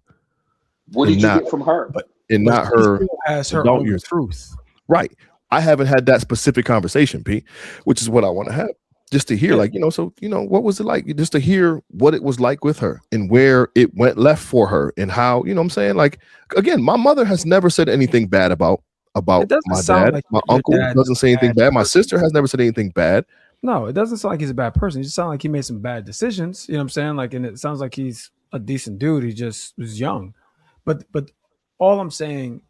S3: What
S1: and
S3: did you
S1: not
S3: get from her?
S2: But
S1: and
S2: but
S1: not
S2: she
S1: her
S2: still has her
S1: adult
S2: own
S1: years.
S2: truth.
S1: Right. I haven't had that specific conversation, Pete, which is what I want to have. Just to hear,
S2: Yeah.
S1: like, so, what was it like? Just to hear what it was like with her and where it went left for her, and how, what I'm saying? Like, again, my mother has never said anything bad about
S2: It doesn't
S1: my
S2: sound
S1: dad.
S2: like
S1: My
S2: your
S1: uncle
S2: dad's
S1: doesn't say
S2: a
S1: anything
S2: bad
S1: bad. My
S2: person.
S1: sister has never said anything bad.
S2: No, it doesn't sound like he's a bad person. It just sounds like he made some bad decisions. You know what I'm saying? Like, and it sounds like he's a decent dude. He just was young. But all I'm saying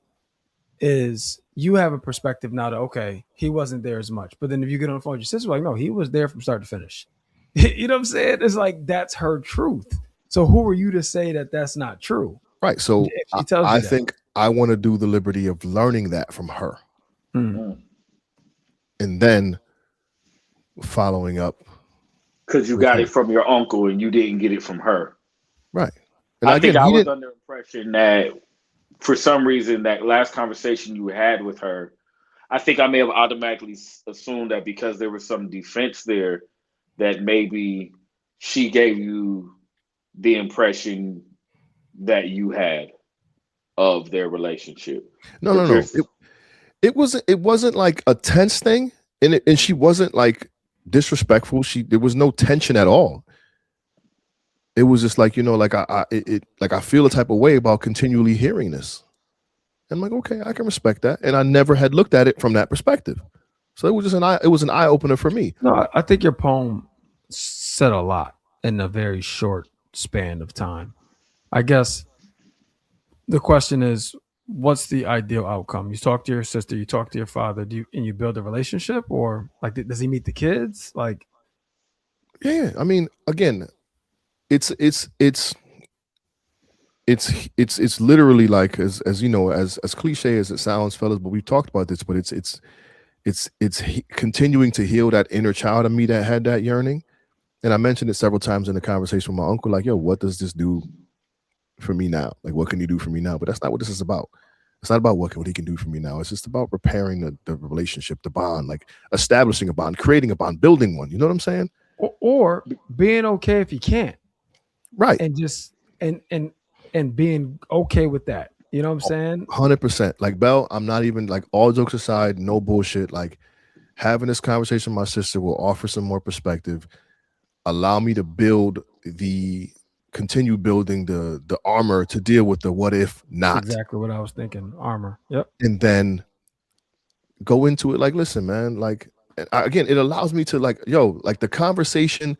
S2: is you have a perspective now that okay, he wasn't there as much. But then if you get on the phone with your sister, like, no, he was there from start to finish. You know what I'm saying? It's like that's her truth. So who are you to say that that's not true?
S1: Right. So
S2: If
S1: I,
S2: she tells
S1: I
S2: you that.
S1: think I want to do the liberty of learning that from her,
S2: Hmm.
S1: and then following up
S3: Because you
S1: with
S3: got
S1: him.
S3: it from your uncle and you didn't get it from her.
S1: Right. And
S3: I think
S1: again,
S3: I
S1: he
S3: was
S1: didn't.
S3: under the impression that for some reason that last conversation you had with her, I think I may have automatically assumed that because there was some defense there, that maybe she gave you the impression that you had of their relationship.
S1: No, no,
S3: But you're
S1: no. It wasn't like a tense thing, and she wasn't like disrespectful. There was no tension at all. It was just like, like like I feel a type of way about continually hearing this. And I'm like, okay, I can respect that. And I never had looked at it from that perspective. So it was just an eye opener for me.
S2: No, I think your poem said a lot in a very short span of time. I guess the question is, what's the ideal outcome? You talk to your sister, you talk to your father, and you build a relationship, or like, does he meet the kids? Like,
S1: Yeah. I mean, again, it's it's literally like, as as cliche as it sounds, fellas, but we've talked about this, but it's continuing to heal that inner child of me that had that yearning. And I mentioned it several times in the conversation with my uncle, like, yo, what does this do for me now? Like, what can you do for me now? But that's not what this is about. It's not about what he can do for me now. It's just about repairing the relationship, the bond, like establishing a bond, creating a bond, building one. You know what I'm saying?
S2: or being okay if you can't,
S1: Right.
S2: and just and being okay with that. You know what I'm saying?
S1: 100%. Like, Bell, I'm not even, like, all jokes aside, no bullshit. Like, having this conversation with my sister will offer some more perspective, allow me to continue building the armor to deal with the what if
S2: That's
S1: not,
S2: exactly what I was thinking. Armor. Yep.
S1: and then go into it like, listen, man, like, again, it allows me to, like, yo, like, the conversation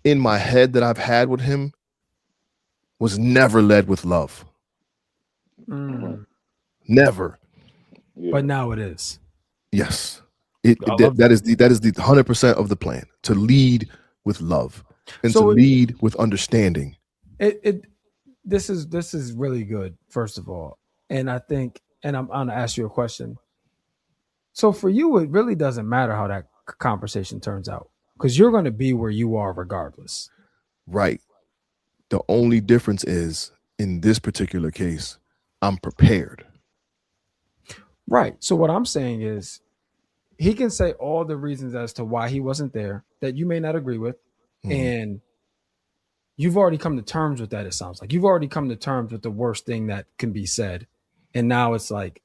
S1: in my head that I've had with him was never led with love.
S2: Mm.
S1: Never.
S3: yeah.
S2: But now it is.
S1: Yes.
S2: I love
S1: That is the 100% of the plan, to lead with love and to
S2: So
S1: lead with understanding.
S2: it this is really good, first of all. And I think, and I'm gonna ask you a question. So for you, it really doesn't matter how that conversation turns out because you're going to be where you are regardless.
S1: Right. The only difference is in this particular case, I'm prepared.
S2: Right. So what I'm saying is he can say all the reasons as to why he wasn't there that you may not agree with.
S1: Mhm.
S2: And you've already come to terms with that. It sounds like you've already come to terms with the worst thing that can be said. And now it's like,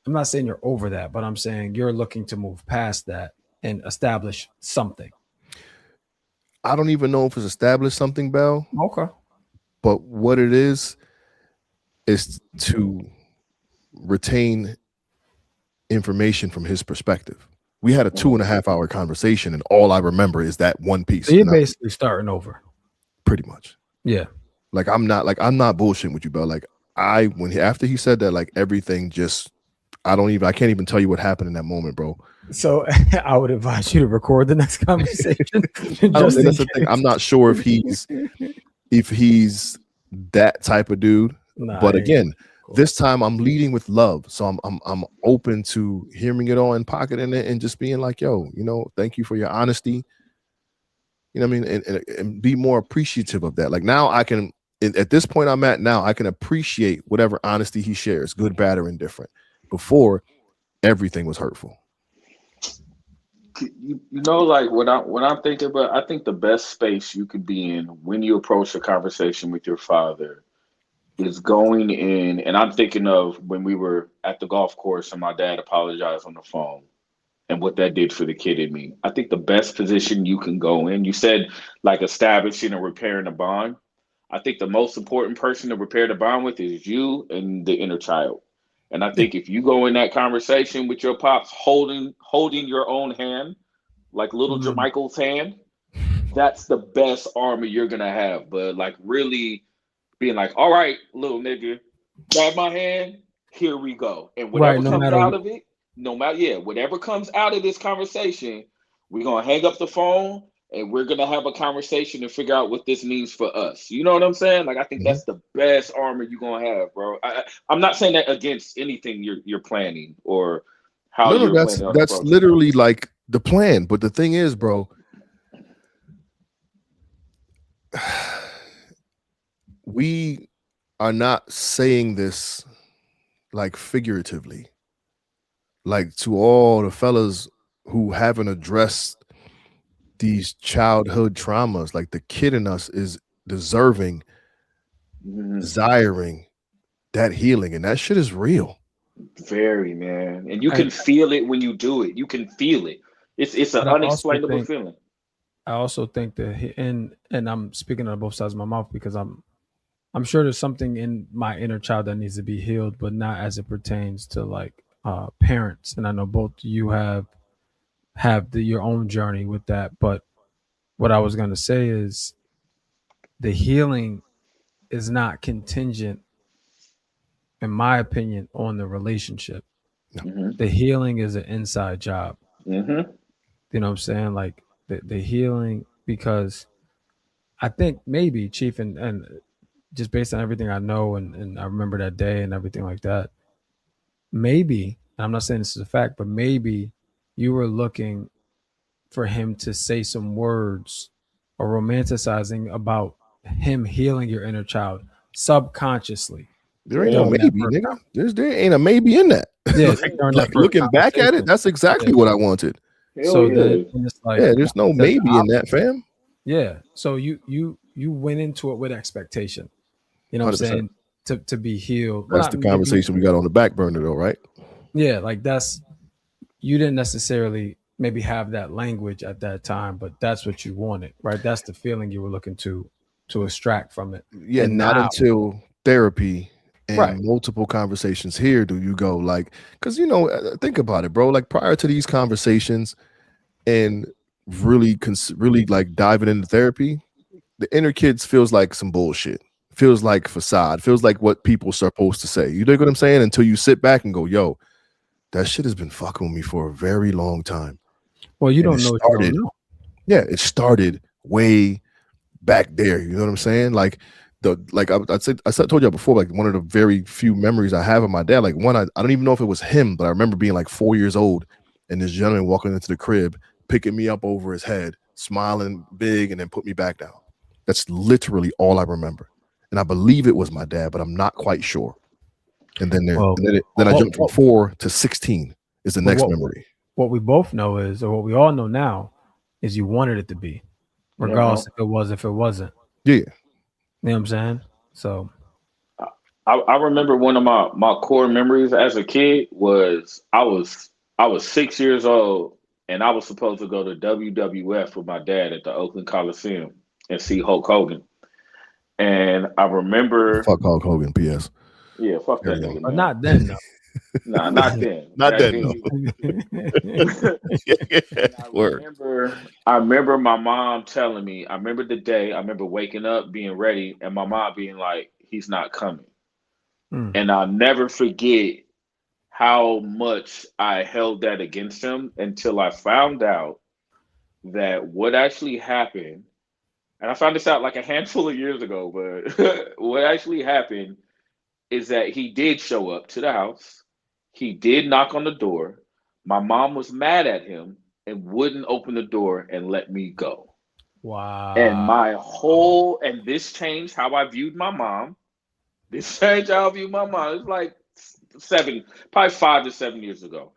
S2: I'm not saying you're over that, but I'm saying you're looking to move past that and establish something.
S1: I don't even know if it's established something, Bell,
S2: Okay.
S1: but what it is to retain information from his perspective. We had a
S3: Mhm.
S1: 2.5 hour conversation, and all I remember is that one
S2: So
S1: piece.
S2: you're
S1: And
S2: basically starting over.
S1: pretty much.
S2: Yeah.
S1: Like I'm not bullshitting with you, Bell. Like after he said that, like everything just I can't even tell you what happened in that moment, bro.
S2: So I would advise you to record the next conversation
S1: I don't
S2: just
S1: think
S2: in
S1: that's the thing. I'm
S2: case.
S1: not sure if he's that type of dude.
S2: Nah,
S1: But
S2: I ain't
S1: again,
S2: cool.
S1: this time I'm leading with love. So I'm open to hearing it all and pocketing it and just being like, yo, thank you for your honesty. You know what I mean? And be more appreciative of that. Like now I can at this point I'm at now, I can appreciate whatever honesty he shares, good, bad, or indifferent. Before everything was hurtful.
S3: Like when I'm thinking about, I think the best space you could be in when you approach a conversation with your father is going in, and I'm thinking of when we were at the golf course and my dad apologized on the phone and what that did for the kid in me. I think the best position you can go in, you said like establishing and repairing a bond. I think the most important person to repair the bond with is you and the inner child. And I
S2: Yeah.
S3: think if you go in that conversation with your pops holding your own hand, like little
S2: Mm.
S3: Jermichael's hand, that's the best armor you're gonna have. But like really being like, all right, little nigga, grab my hand, here we go. And
S2: Right.
S3: whatever
S2: No
S3: comes
S2: matter
S3: out
S2: what.
S3: of it, no matter, yeah, whatever comes out of this conversation, we're gonna hang up the phone and we're gonna have a conversation and figure out what this means for us. You know what I'm saying? Like I think
S1: Mhm.
S3: that's the best armor you're gonna have, bro. I'm not saying that against anything you're planning or how
S1: No,
S3: you're
S1: that's
S3: planning on
S1: that's
S3: approaching.
S1: literally like the plan. But the thing is, bro, we are not saying this like figuratively. Like to all the fellas who haven't addressed these childhood traumas, like the kid in us is deserving,
S3: Mhm.
S1: desiring that healing, and that shit is real.
S3: Very, man. And you
S2: I
S3: can feel it when you do it. You can feel it. It's an
S2: but
S3: unexplainable feeling.
S2: I also think that and I'm speaking out of both sides of my mouth because I'm sure there's something in my inner child that needs to be healed, but not as it pertains to like parents. And I know both you have your own journey with that. But what I was going to say is the healing is not contingent, in my opinion, on the relationship.
S1: No.
S3: Hmm.
S2: The healing is an inside job.
S3: Hmm.
S2: You know what I'm saying? Like the healing, because I think maybe, Chief, and just based on everything I know and I remember that day and everything like that, maybe, and I'm not saying this is a fact, but maybe you were looking for him to say some words or romanticizing about him healing your inner child subconsciously
S1: There ain't no
S3: Yeah.
S2: during that
S1: maybe,
S2: first
S1: nigga.
S2: time.
S1: There ain't a maybe in that.
S2: Yeah,
S1: like,
S2: during that
S1: like
S2: first
S1: looking back at it,
S2: conversation.
S1: that's
S2: Yeah.
S1: exactly what I wanted.
S3: Hell
S2: So then
S3: yeah.
S2: it's like
S1: Yeah,
S2: you
S1: there's no
S2: said the
S1: maybe in that,
S2: opposite.
S1: fam.
S2: Yeah. So you went into it with expectation. You know what I'm
S1: 100%.
S2: saying? To be healed. Well,
S1: That's
S2: not
S1: the
S2: maybe.
S1: conversation we got on the back burner, though, right?
S2: Yeah, like that's you didn't necessarily maybe have that language at that time, but that's what you wanted, right? That's the feeling you were looking to extract from it.
S1: Yeah,
S2: And
S1: not
S2: now,
S1: until therapy
S2: right.
S1: and multiple conversations here do you go like, because think about it, bro. Like prior to these conversations and really like diving into therapy, the inner kids feels like some bullshit. Feels like facade. Feels like what people are supposed to say. You dig what I'm saying? Until you sit back and go, yo, that shit has been fucking with me for a very long time.
S2: Well, you
S1: And it
S2: don't know what you don't
S1: started,
S2: know.
S1: yeah, it started way back there. You know what I'm saying? Like I told you before, like one of the very few memories I have of my dad. Like one, I don't even know if it was him, but I remember being like 4 years old and this gentleman walking into the crib, picking me up over his head, smiling big, and then put me back down. That's literally all I remember. And I believe it was my dad, but I'm not quite sure. And then
S2: Well,
S1: then I
S2: what,
S1: jumped from
S2: what,
S1: 4 to 16 is the
S2: but
S1: next
S2: what
S1: memory.
S2: what we both know is, or what we all know now, is you wanted it to be,
S3: Uh-huh.
S2: regardless if it wasn't.
S1: Yeah.
S2: You know what I'm saying? So,
S3: I remember one of my core memories as a kid was I was 6 years old and I was supposed to go to WWF with my dad at the Oakland Coliseum and see Hulk Hogan. And I remember,
S1: Fuck Hulk Hogan. P.S.
S3: yeah, fuck
S1: There
S3: that
S1: we go.
S3: nigga,
S2: but
S3: man.
S2: not then
S3: Nah, not then.
S1: Not
S3: Back
S1: then,
S3: then,
S1: no.
S3: you.
S2: though.
S3: And I
S1: Word.
S3: remember, I remember my mom telling me. I remember the day. I remember waking up, being ready, and my mom being like, "He's not coming."
S2: Mm.
S3: And I'll never forget how much I held that against him until I found out that what actually happened, and I found this out like a handful of years ago, but what actually happened is that he did show up to the house. He did knock on the door. My mom was mad at him and wouldn't open the door and let me go. And
S2: Wow.
S3: my whole, and this changed how I viewed my mom. This changed how I viewed my mom. It was like seven, probably 5 to 7 years ago.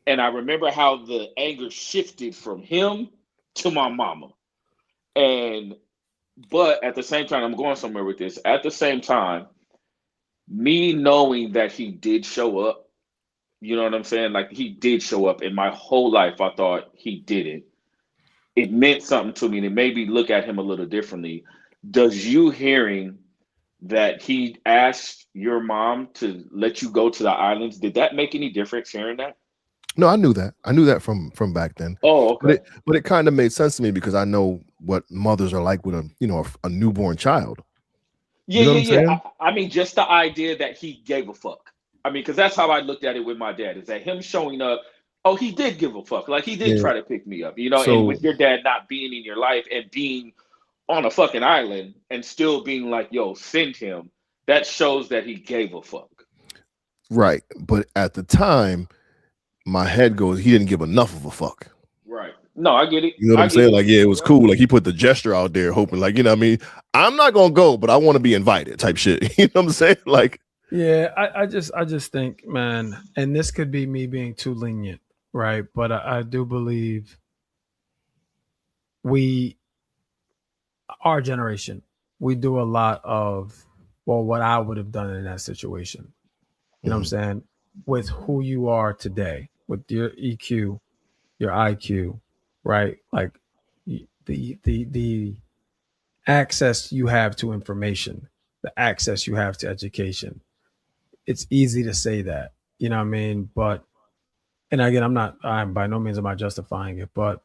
S3: And I remember how the anger shifted from him to my mama. And but at the same time, I'm going somewhere with this. At the same time, me knowing that he did show up, you know what I'm saying? Like he did show up. In my whole life, I thought he didn't. It meant something to me, and it made me look at him a little differently. Does you hearing that he asked your mom to let you go to the islands, did that make any difference hearing that?
S1: No, I knew that. I knew that from back then.
S3: Oh,
S1: But
S3: okay.
S1: it kind of made sense to me because I know what mothers are like with a newborn child.
S3: Yeah,
S1: You know what
S3: yeah,
S1: I'm
S3: yeah.
S1: saying?
S3: I mean, just the idea that he gave a fuck. I mean, because that's how I looked at it with my dad. Is that him showing up? Oh, he did give a fuck. Like he did
S1: Yeah.
S3: try to pick me up, you know. And
S1: So
S3: with your dad not being in your life and being on a fucking island and still being like, "Yo, send him," that shows that he gave a fuck.
S1: right, but at the time, my head goes, he didn't give enough of a fuck.
S3: Right. No, I get it.
S1: You know what
S3: I
S1: I'm
S3: get
S1: saying?
S3: it.
S1: Like, yeah, it was
S3: Yep.
S1: cool. Like he put the gesture out there, hoping, like, you know what I mean? I'm not gonna go, but I want to be invited, type shit. You know what I'm saying? Like,
S2: Yeah, I just think, man, and this could be me being too lenient, right? But I do believe we, our generation, we do a lot of, well, what I would have done in that situation. You know what I'm
S1: mhm,
S2: saying? With who you are today, with your EQ, your IQ, right? Like the access you have to information, the access you have to education. It's easy to say that, you know what I mean? But and again, I'm by no means am I justifying it, but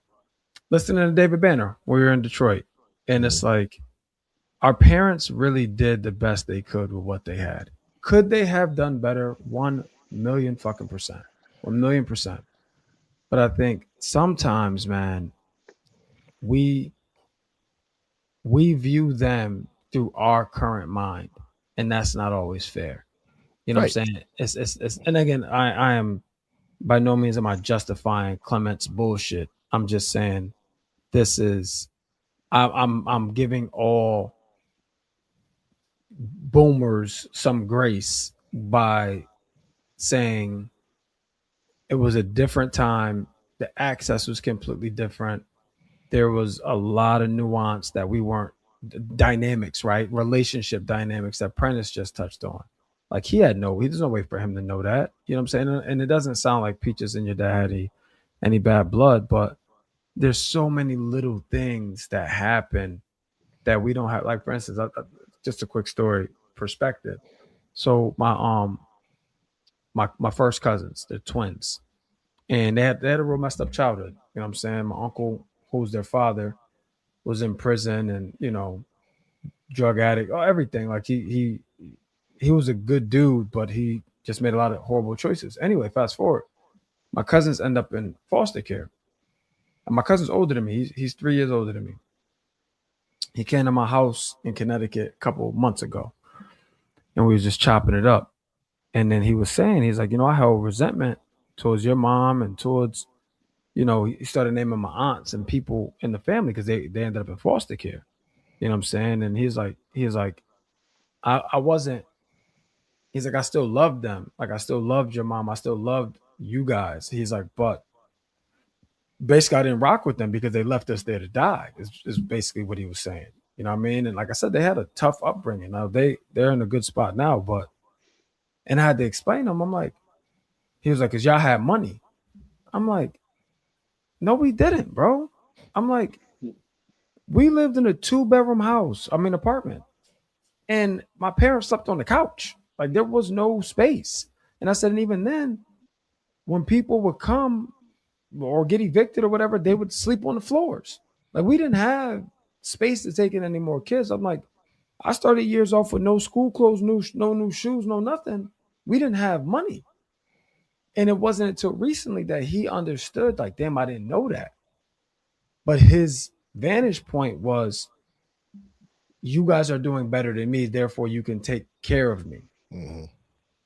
S2: listening to David Banner, we were in Detroit, and it's
S1: mhm.
S2: like our parents really did the best they could with what they had. Could they have done better? 1 million fucking percent. 1 million percent. But I think sometimes, man, we we view them through our current mind, and that's not always fair. You know what I'm
S1: Right.
S2: saying? It's and again, I am by no means am I justifying Clement's bullshit. I'm just saying this is I'm giving all boomers some grace by saying it was a different time. The access was completely different. There was a lot of nuance that we weren't dynamics, right? Relationship dynamics that Prentice just touched on. Like there's no way for him to know that. You know what I'm saying? And it doesn't sound like Peaches and your dad had any bad blood, but there's so many little things that happen that we don't have. Like for instance, just a quick story perspective. So my first cousins, they're twins, and they had a real messed up childhood. You know what I'm saying? My uncle, who's their father, was in prison, and drug addict, everything. Like he was a good dude, but he just made a lot of horrible choices. Anyway, fast forward, my cousins end up in foster care, and my cousin's older than me. He's 3 years older than me. He came to my house in Connecticut a couple of months ago, and we was just chopping it up. And then he was saying, he's like, I held resentment towards your mom and towards, he started naming my aunts and people in the family because they ended up in foster care. You know what I'm saying? And he's like, I wasn't. He's like, I still loved them. Like I still loved your mom. I still loved you guys. He's like, but basically I didn't rock with them because they left us there to die. Is basically what he was saying. You know what I mean? And like I said, they had a tough upbringing. Now they're in a good spot now, but and I had to explain to him. I'm like, he was like, cause y'all had money. I'm like, no, we didn't, bro. I'm like, we lived in a 2-bedroom house. I mean, apartment, and my parents slept on the couch. Like there was no space. And I said, and even then, when people would come or get evicted or whatever, they would sleep on the floors. Like we didn't have space to take in any more kids. I'm like, I started years off with no school clothes, no new shoes, no nothing. We didn't have money. And it wasn't until recently that he understood, like, damn, I didn't know that. But his vantage point was, you guys are doing better than me, therefore you can take care of me.
S1: Mm-hmm.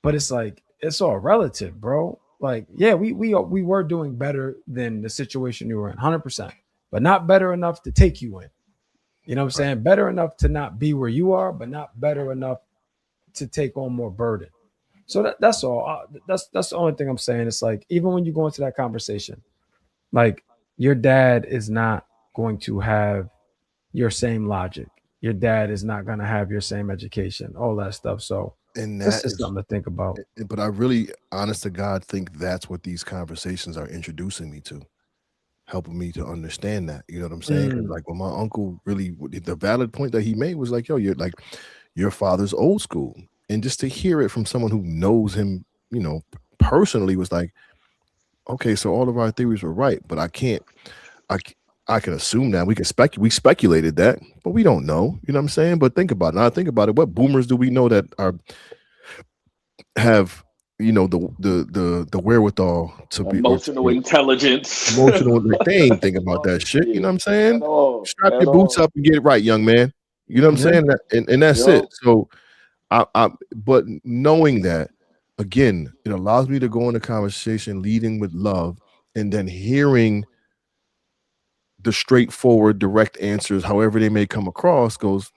S2: But it's like it's all relative, bro. Like, yeah, we were doing better than the situation you were in, 100%, but not better enough to take you in. You know what I'm
S1: Right.
S2: saying? Better enough to not be where you are, but not better enough to take on more burden. So that's all. That's the only thing I'm saying. It's like even when you go into that conversation, like your dad is not going to have your same logic. Your dad is not going to have your same education, all that stuff. So
S1: And
S2: that's
S1: that
S2: just
S1: is,
S2: something to think about.
S1: but I really, honest to God, think that's what these conversations are introducing me to, helping me to understand that. You know what I'm saying? 'Cause
S2: Mm,
S1: like when my uncle really, the valid point that he made was like, yo, you're like, your father's old school. And just to hear it from someone who knows him, personally was like, okay, so all of our theories were right, but I, c- I can assume that we speculated that, but we don't know. You know what I'm saying? But think about it. Now think about it. What boomers do we know that have the wherewithal to be or
S3: Emotional
S1: to
S3: intelligence.
S1: emotional, like they ain't thinking about
S3: Oh,
S1: that shit. You
S3: yeah,
S1: know what I'm
S3: at
S1: saying?
S3: all,
S1: Strap
S3: at
S1: your boots
S3: all.
S1: up and get it right, young man. You know what I'm
S2: yeah.
S1: saying? And that's it.
S3: Yup.
S1: So but knowing that, again, it allows me to go in a conversation leading with love, and then hearing the straightforward, direct answers, however they may come across, goes,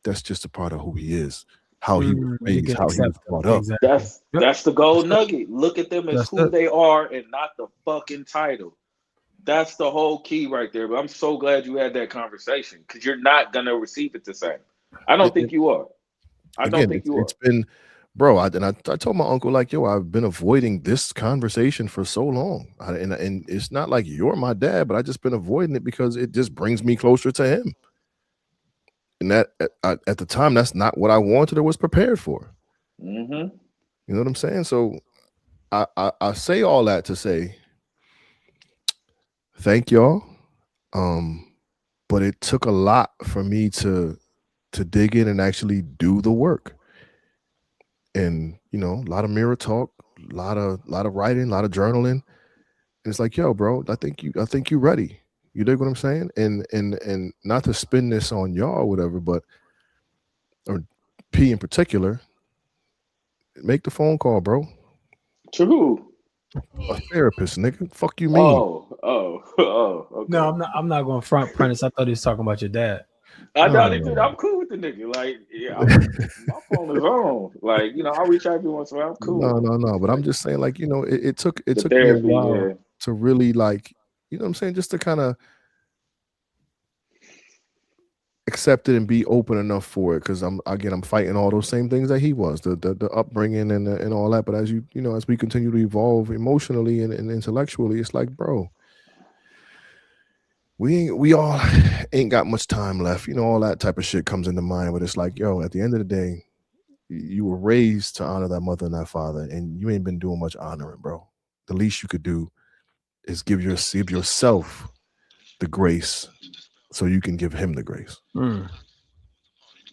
S1: that's just a part of who he is, how he was
S2: You
S1: raised,
S2: can
S1: how he was
S2: accept them.
S1: brought up.
S2: Exactly.
S3: That's
S2: Yep.
S3: that's the
S2: That's
S3: gold
S2: it.
S3: nugget. Look at them as
S2: That's
S3: who
S2: it.
S3: they are and not the fucking title. That's the whole key right there. But I'm so glad you had that conversation because you're not gonna receive it the same. I don't
S1: And
S3: think you are. I don't
S1: again,
S3: think you
S1: it's
S3: are.
S1: been, bro. I told my uncle like, yo, I've been avoiding this conversation for so long, and it's not like you're my dad, but I just been avoiding it because it just brings me closer to him. And that at the time, that's not what I wanted or was prepared for.
S3: Hmm.
S1: You know what I'm saying? So I say all that to say thank y'all. Um, but it took a lot for me to dig in and actually do the work. And a lot of mirror talk, a lot of writing, a lot of journaling. And it's like, yo, bro, I think you ready. You dig what I'm saying? And not to spin this on y'all or whatever, but or P in particular, make the phone call, bro.
S3: To who?
S1: A therapist, nigga. Fuck you mean?
S3: Oh, oh,
S2: No,
S3: okay.
S2: I'm not going to front Prentice. I thought he was talking about your dad.
S3: I
S1: No,
S3: doubt
S1: no,
S3: it, dude.
S1: no.
S3: I'm cool with the nigga. Like, yeah, my phone is on. Like, I'll reach out every once in a while. I'm cool
S1: No,
S3: with it.
S1: no, no. But I'm
S3: Like
S1: just saying, like, it took me a
S3: therapy,
S1: while
S3: yeah.
S1: to really like, what I'm saying, just to kind of accept it and be open enough for it. Because I'm fighting all those same things that he was, the upbringing and all that. But as we continue to evolve emotionally and intellectually, it's like, bro, we all ain't got much time left. All that type of shit comes into mind. But it's like, yo, at the end of the day, you were raised to honor that mother and that father, and you ain't been doing much honoring, bro. The least you could do is give yourself the grace so you can give him the grace.
S2: Mm,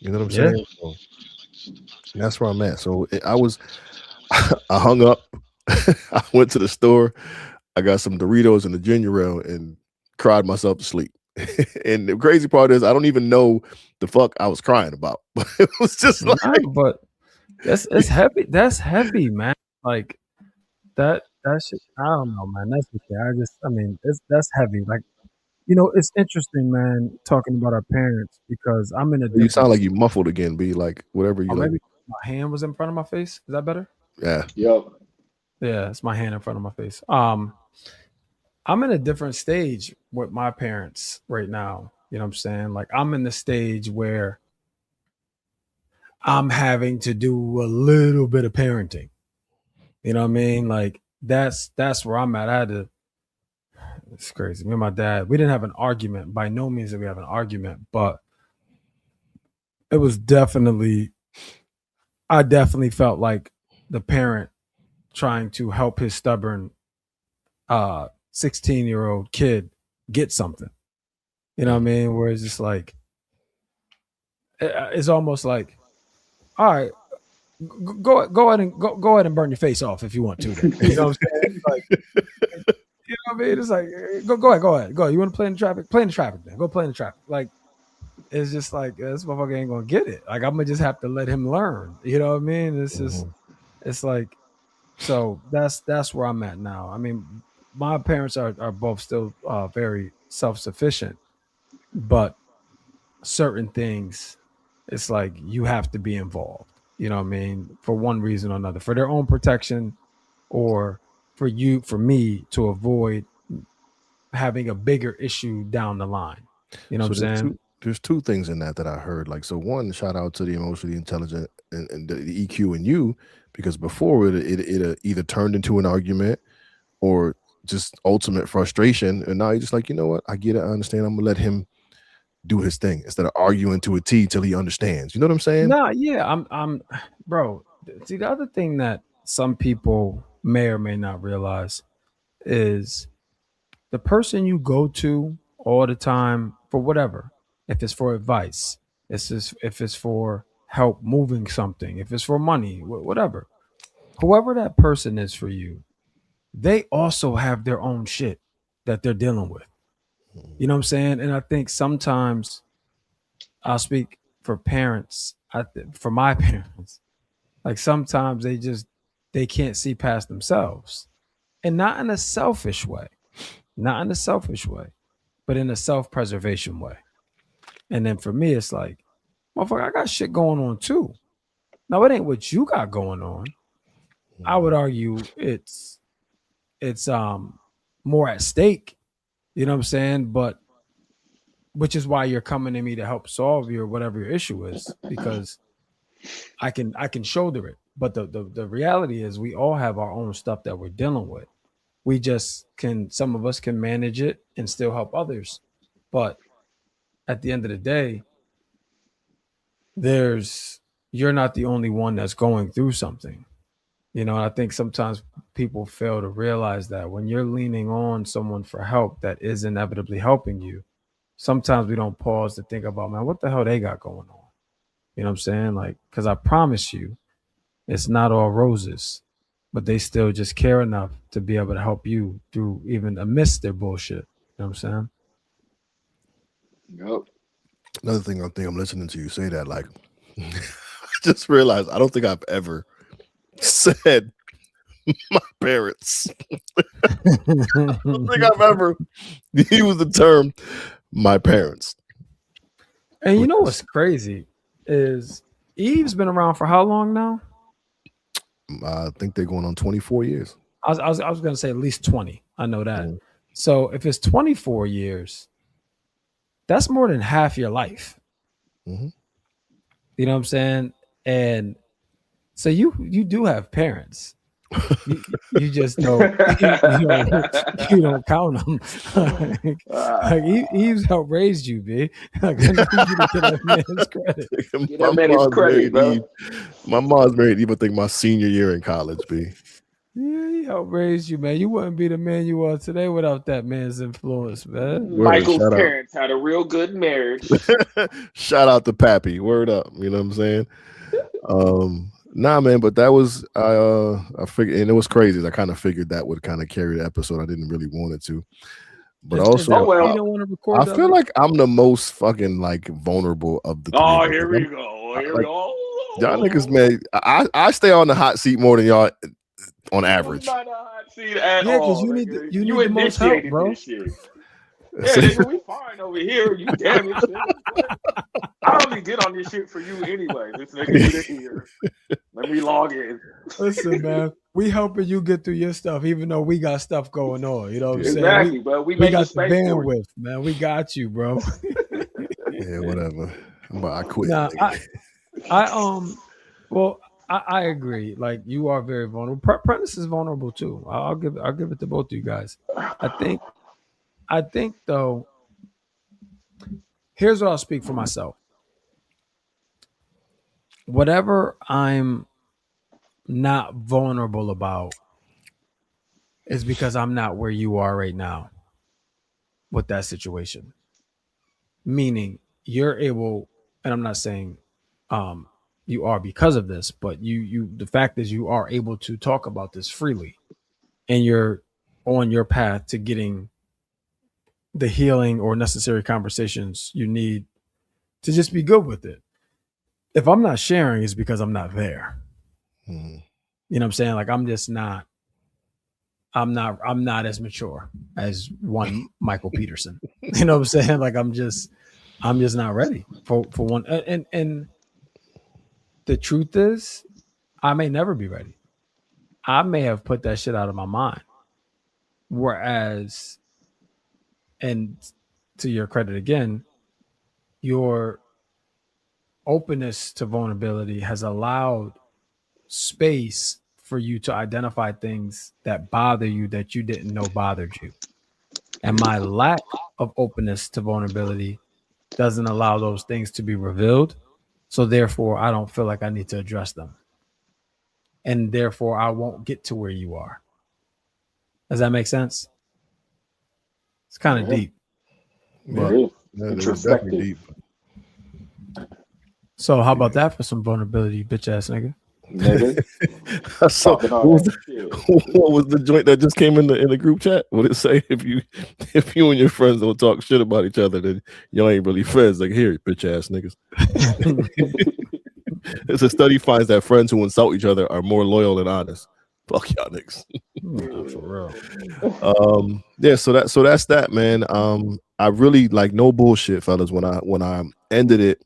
S1: You know what I'm
S2: yeah.
S1: saying? So that's where I'm at. So I was, I hung up. I went to the store. I got some Doritos and a ginger ale and cried myself to sleep. And the crazy part is I don't even know the fuck I was crying about. But it was just like
S2: Nah, but it's heavy. That's heavy, man. Like that shit. I don't know, man. That's okay. I mean, that's heavy. Like, it's interesting, man, talking about our parents because I'm in a
S1: you
S2: different.
S1: sound like you muffled again, be like whatever you
S2: Or
S1: like.
S2: maybe my hand was in front of my face. Is that better?
S1: Yeah.
S3: Yep.
S2: Yeah, it's my hand in front of my face. I'm in a different stage with my parents right now. You know what I'm saying? Like I'm in the stage where I'm having to do a little bit of parenting. You know what I mean? Like that's where I'm at. I had to It's crazy. Me and my dad, we didn't have an argument. By no means did we have an argument, but it was definitely I definitely felt like the parent trying to help his stubborn 16-year-old kid get something. You know what I mean? Where it's just like it's almost like, all right, go ahead and go ahead and burn your face off if you want to. Then you know what I'm saying? It's like, you know what I mean? It's like go ahead. You want to play in the traffic? Play in the traffic. Then go play in the traffic. Like it's just like this motherfucker ain't gonna get it. Like I'm gonna just have to let him learn. You know what I mean? It's just it's like so that's where I'm at now. I mean, my parents are both still very self sufficient, but certain things, it's like you have to be involved. You know what I mean? For one reason or another, for their own protection, or for me to avoid having a bigger issue down the line. You know what
S1: So
S2: I'm saying?
S1: there's two things in that I heard. Like, so one, shout out to the emotionally intelligent and the EQ in you, because before it either turned into an argument or just ultimate frustration, and now you're just like, you know what, I get it, I understand, I'm gonna let him do his thing instead of arguing to a T till he understands. You know what I'm saying?
S2: No, yeah, bro. See, the other thing that some people may or may not realize is the person you go to all the time for whatever, if it's for advice, if it's for help moving something, if it's for money, whatever, whoever that person is for you, they also have their own shit that they're dealing with. You know what I'm saying? And I think sometimes I'll speak for parents. For my parents, like sometimes they can't see past themselves, and not in a selfish way, not in a selfish way, but in a self-preservation way. And then for me, it's like, motherfucker, I got shit going on too. Now it ain't what you got going on. I would argue it's more at stake. You know what I'm saying? But which is why you're coming to me to help solve your whatever your issue is, because I can shoulder it. But the reality is we all have our own stuff that we're dealing with. We just can some of us can manage it and still help others. But at the end of the day, there's you're not the only one that's going through something. And I think sometimes people fail to realize that when you're leaning on someone for help that is inevitably helping you, sometimes we don't pause to think about, man, what the hell they got going on? You know what I'm saying? Like, because I promise you, it's not all roses, but they still just care enough to be able to help you through even amidst their bullshit. You know what I'm saying?
S3: Yep.
S1: Another thing, I think I'm listening to you say that, like, I just realized I don't think I've ever said my parents. I don't think I've ever used the term my parents.
S2: And you
S1: Which
S2: know
S1: is,
S2: what's crazy is Eve's been around for how long now?
S1: I think they're going on 24 years.
S2: I was going to say at least 20. I know that.
S1: Mhm.
S2: So if it's 24 years, that's more than half your life.
S1: Mhm.
S2: You know what I'm saying? And so you do have parents. You just don't you don't count them. Like Eve's helped raised you, B. Like I need you to get that man's credit.
S3: Get
S1: My
S3: that man his
S1: mom's
S3: credit,
S1: married
S3: bro.
S1: Eve. My mom's married Eve, I think my senior year in college, B.
S2: Yeah, he helped raise you, man. You wouldn't be the man you are today without that man's influence, man.
S1: Word,
S3: Michael's
S1: shout out.
S3: parents had a real good marriage.
S1: Shout out to Pappy. Word up. You know what I'm saying? Nah, man, but that was I figured, and it was crazy. I kind of figured that would kind of carry the episode. I didn't really want it to. but
S2: Is that
S3: Oh
S1: also
S2: why you
S3: well.
S2: don't want to
S1: I
S2: record the
S1: feel
S2: other?
S1: like I'm the most fucking like vulnerable of the three of
S3: Oh,
S1: us.
S3: here
S1: Like,
S3: we go.
S1: I,
S3: Here we
S1: like
S3: go.
S1: y'all niggas, man. I stay on the hot seat more than y'all on
S3: This was
S1: average.
S3: not a hot seat at
S2: Yeah, because
S3: all, nigga.
S2: you
S3: You
S2: need the most help,
S3: initiated
S2: bro.
S3: this shit. Yeah, nigga, we fine over here. You damaged, nigga. What? I only get on this shit for you anyway. This nigga need to hear. Let me log in.
S2: Listen, man, we helping you get through your stuff, even though we got stuff going on. You know what I'm
S1: Yeah,
S2: saying?
S3: Exactly, but we
S2: We
S3: making
S2: got the
S3: space for you.
S2: bandwidth, man. We got you, bro.
S1: yeah, whatever. I quit,
S2: Nah,
S1: nigga.
S2: I well, I agree. Like you are very vulnerable. Prentice is vulnerable too. I'll give it to both of you guys. I think I think though. Here's what I'll speak for myself. Whatever I'm not vulnerable about is because I'm not where you are right now with that situation. Meaning you're able, and I'm not saying um, you are because of this, but the fact is you are able to talk about this freely, and you're on your path to getting the healing or necessary conversations you need to just be good with it. If I'm not sharing, it's because I'm not there.
S1: Mhm.
S2: You know what I'm saying? Like I'm not as mature as one Michael Peterson. You know what I'm saying? Like I'm just not ready for one. And the truth is, I may never be ready. I may have put that shit out of my mind. Whereas, and to your credit again, your openness to vulnerability has allowed space for you to identify things that bother you that you didn't know bothered you. And my lack of openness to vulnerability doesn't allow those things to be revealed. So therefore, I don't feel like I need to address them. And therefore, I won't get to where you are. Does that make sense? It's kind of
S3: Yeah,
S2: deep.
S3: it
S1: Yeah,
S2: But
S3: is
S1: that is definitely
S3: introspective,
S1: deep.
S2: so how about
S1: Yeah.
S2: that for some vulnerability, bitch ass nigga?
S3: nigga.
S1: So
S3: Talking all
S1: what was
S3: that
S1: the,
S3: shit.
S1: what was the joint that just came in the group chat? What did it say? If you and your friends don't talk shit about each other, then y'all ain't really friends. Like here, bitch ass niggas. It's a study finds that friends who insult each other are more loyal and honest. Fuck y'all niggas.
S2: Nah, for real.
S1: Yeah, so that's that, man. I really like no bullshit, fellas. When I ended it,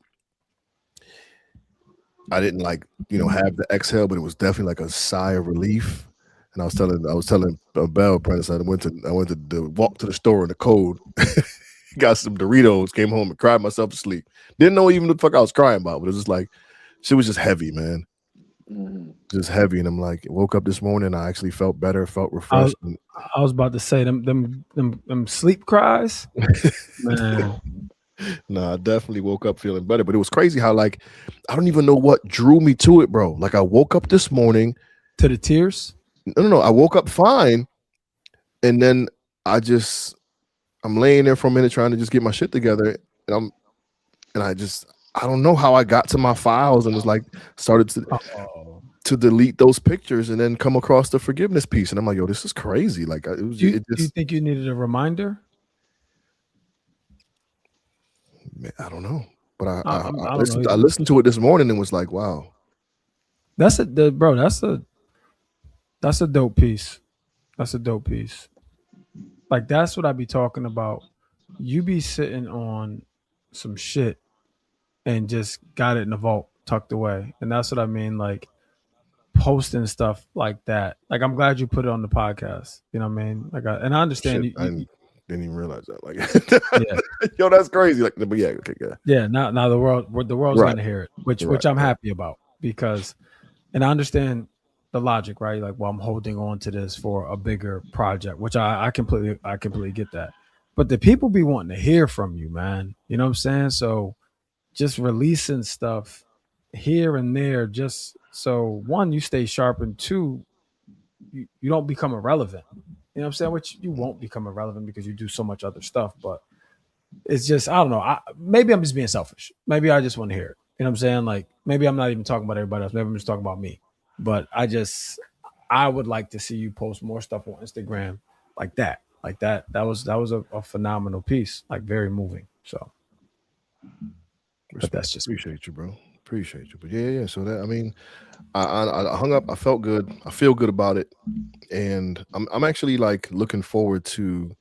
S1: I didn't like, have the exhale, but it was definitely like a sigh of relief. And I was telling Bell Prentice, I went to walk to the store in the cold, got some Doritos, came home and cried myself to sleep. Didn't know even the fuck I was crying about, but it was just like shit was just heavy, man.
S3: Mhm.
S1: Just heavy. And I'm like, woke up this morning, I actually felt better, felt
S2: I was,
S1: refreshed. And
S2: I was about to say them sleep cries, man.
S1: nah, I definitely woke up feeling better. But it was crazy how like I don't even know what drew me to it, bro. Like I woke up this morning.
S2: To the tears.
S1: No. I woke up fine. And then I'm laying there for a minute trying to just get my shit together. And I don't know how I got to my files and was like started
S2: Oh,
S1: to delete those pictures and then come across the forgiveness piece. And I'm like, yo, this is crazy. Like it
S2: do you
S1: just
S2: think you needed a reminder?
S1: man, I don't know. But
S2: I don't know
S1: I
S2: either.
S1: listened to it this morning and was like, wow.
S2: Bro. That's a dope piece. That's a dope piece. Like that's what I be talking about. You be sitting on some shit and just got it in the vault tucked away. And that's what I mean, like posting stuff like that. Like I'm glad you put it on the podcast. You know what I mean? And I understand
S1: Shit, I
S2: you
S1: didn't even realize that.
S2: yeah.
S1: Like, yo, that's crazy. Like, but yeah, okay, yeah,
S2: Yeah, now the world's
S1: right,
S2: gonna hear it, which
S1: right,
S2: I'm
S1: right.
S2: happy about because and I understand the logic, right? Like, well, I'm holding on to this for a bigger project, which I completely get that. But the people be wanting to hear from you, man. You know what I'm saying? So just releasing stuff here and there, just so one, you stay sharp, and two, you don't become irrelevant. You know what I'm saying? Which you won't become irrelevant because you do so much other stuff. But it's just I don't know. Maybe I'm just being selfish. Maybe I just want to hear it. You know what I'm saying? Like maybe I'm not even talking about everybody else. Maybe I'm just talking about me. But I would like to see you post more stuff on Instagram like that. Like that was a phenomenal piece, like very moving. So, but
S1: Respect.
S2: that's just me.
S1: Appreciate you, bro. Appreciate you. But yeah. So that I mean, I hung up. I felt good. I feel good about it, and I'm actually like looking forward to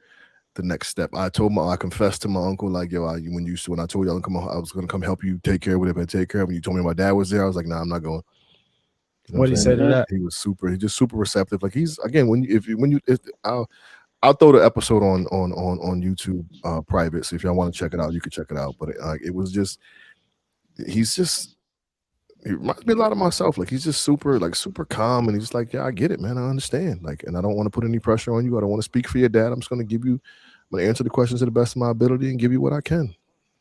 S1: the next step. I confessed to my uncle, like, yo, when I told you I was gonna come help you take care of whatever I take care of. When you told me my dad was there, I was like, nah, I'm not going. You know
S2: What
S1: what
S2: do you
S1: I'm
S2: say
S1: saying?
S2: to
S3: Mhm.
S2: that?
S1: He's just super receptive. Like he's again if I'll throw the episode on YouTube private. So if y'all want to check it out, you can check it out. But it was just he's just he reminds me a lot of myself. Like he's just super calm, and he's just like, yeah, I get it, man. I understand. Like, and I don't want to put any pressure on you. I don't want to speak for your dad. I'm just going to I'm going to answer the questions to the best of my ability and give you what I can.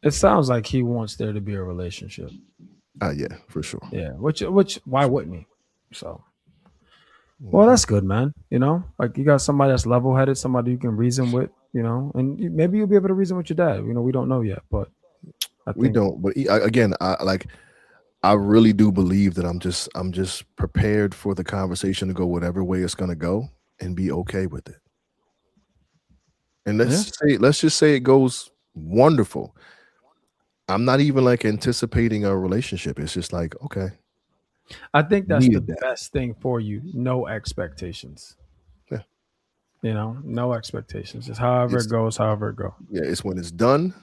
S2: It sounds like he wants there to be a relationship.
S1: Yeah, for sure.
S2: Yeah, which why wouldn't he? So, well,
S1: Mhm.
S2: that's good, man. Like you got somebody that's level headed, somebody you can reason with. And maybe you'll be able to reason with your dad. We don't know yet, but I
S1: We
S2: think
S1: don't, but again, I really do believe that I'm just prepared for the conversation to go whatever way it's going to go and be okay with it. And
S2: yeah,
S1: let's just say it goes wonderful. I'm not even like anticipating a relationship. It's just like, okay,
S2: I think that's the
S1: needed that.
S2: best thing for you. No expectations.
S1: Yeah.
S2: No expectations. Just however it
S1: It's
S2: goes, however it go.
S1: yeah, it's when it's done,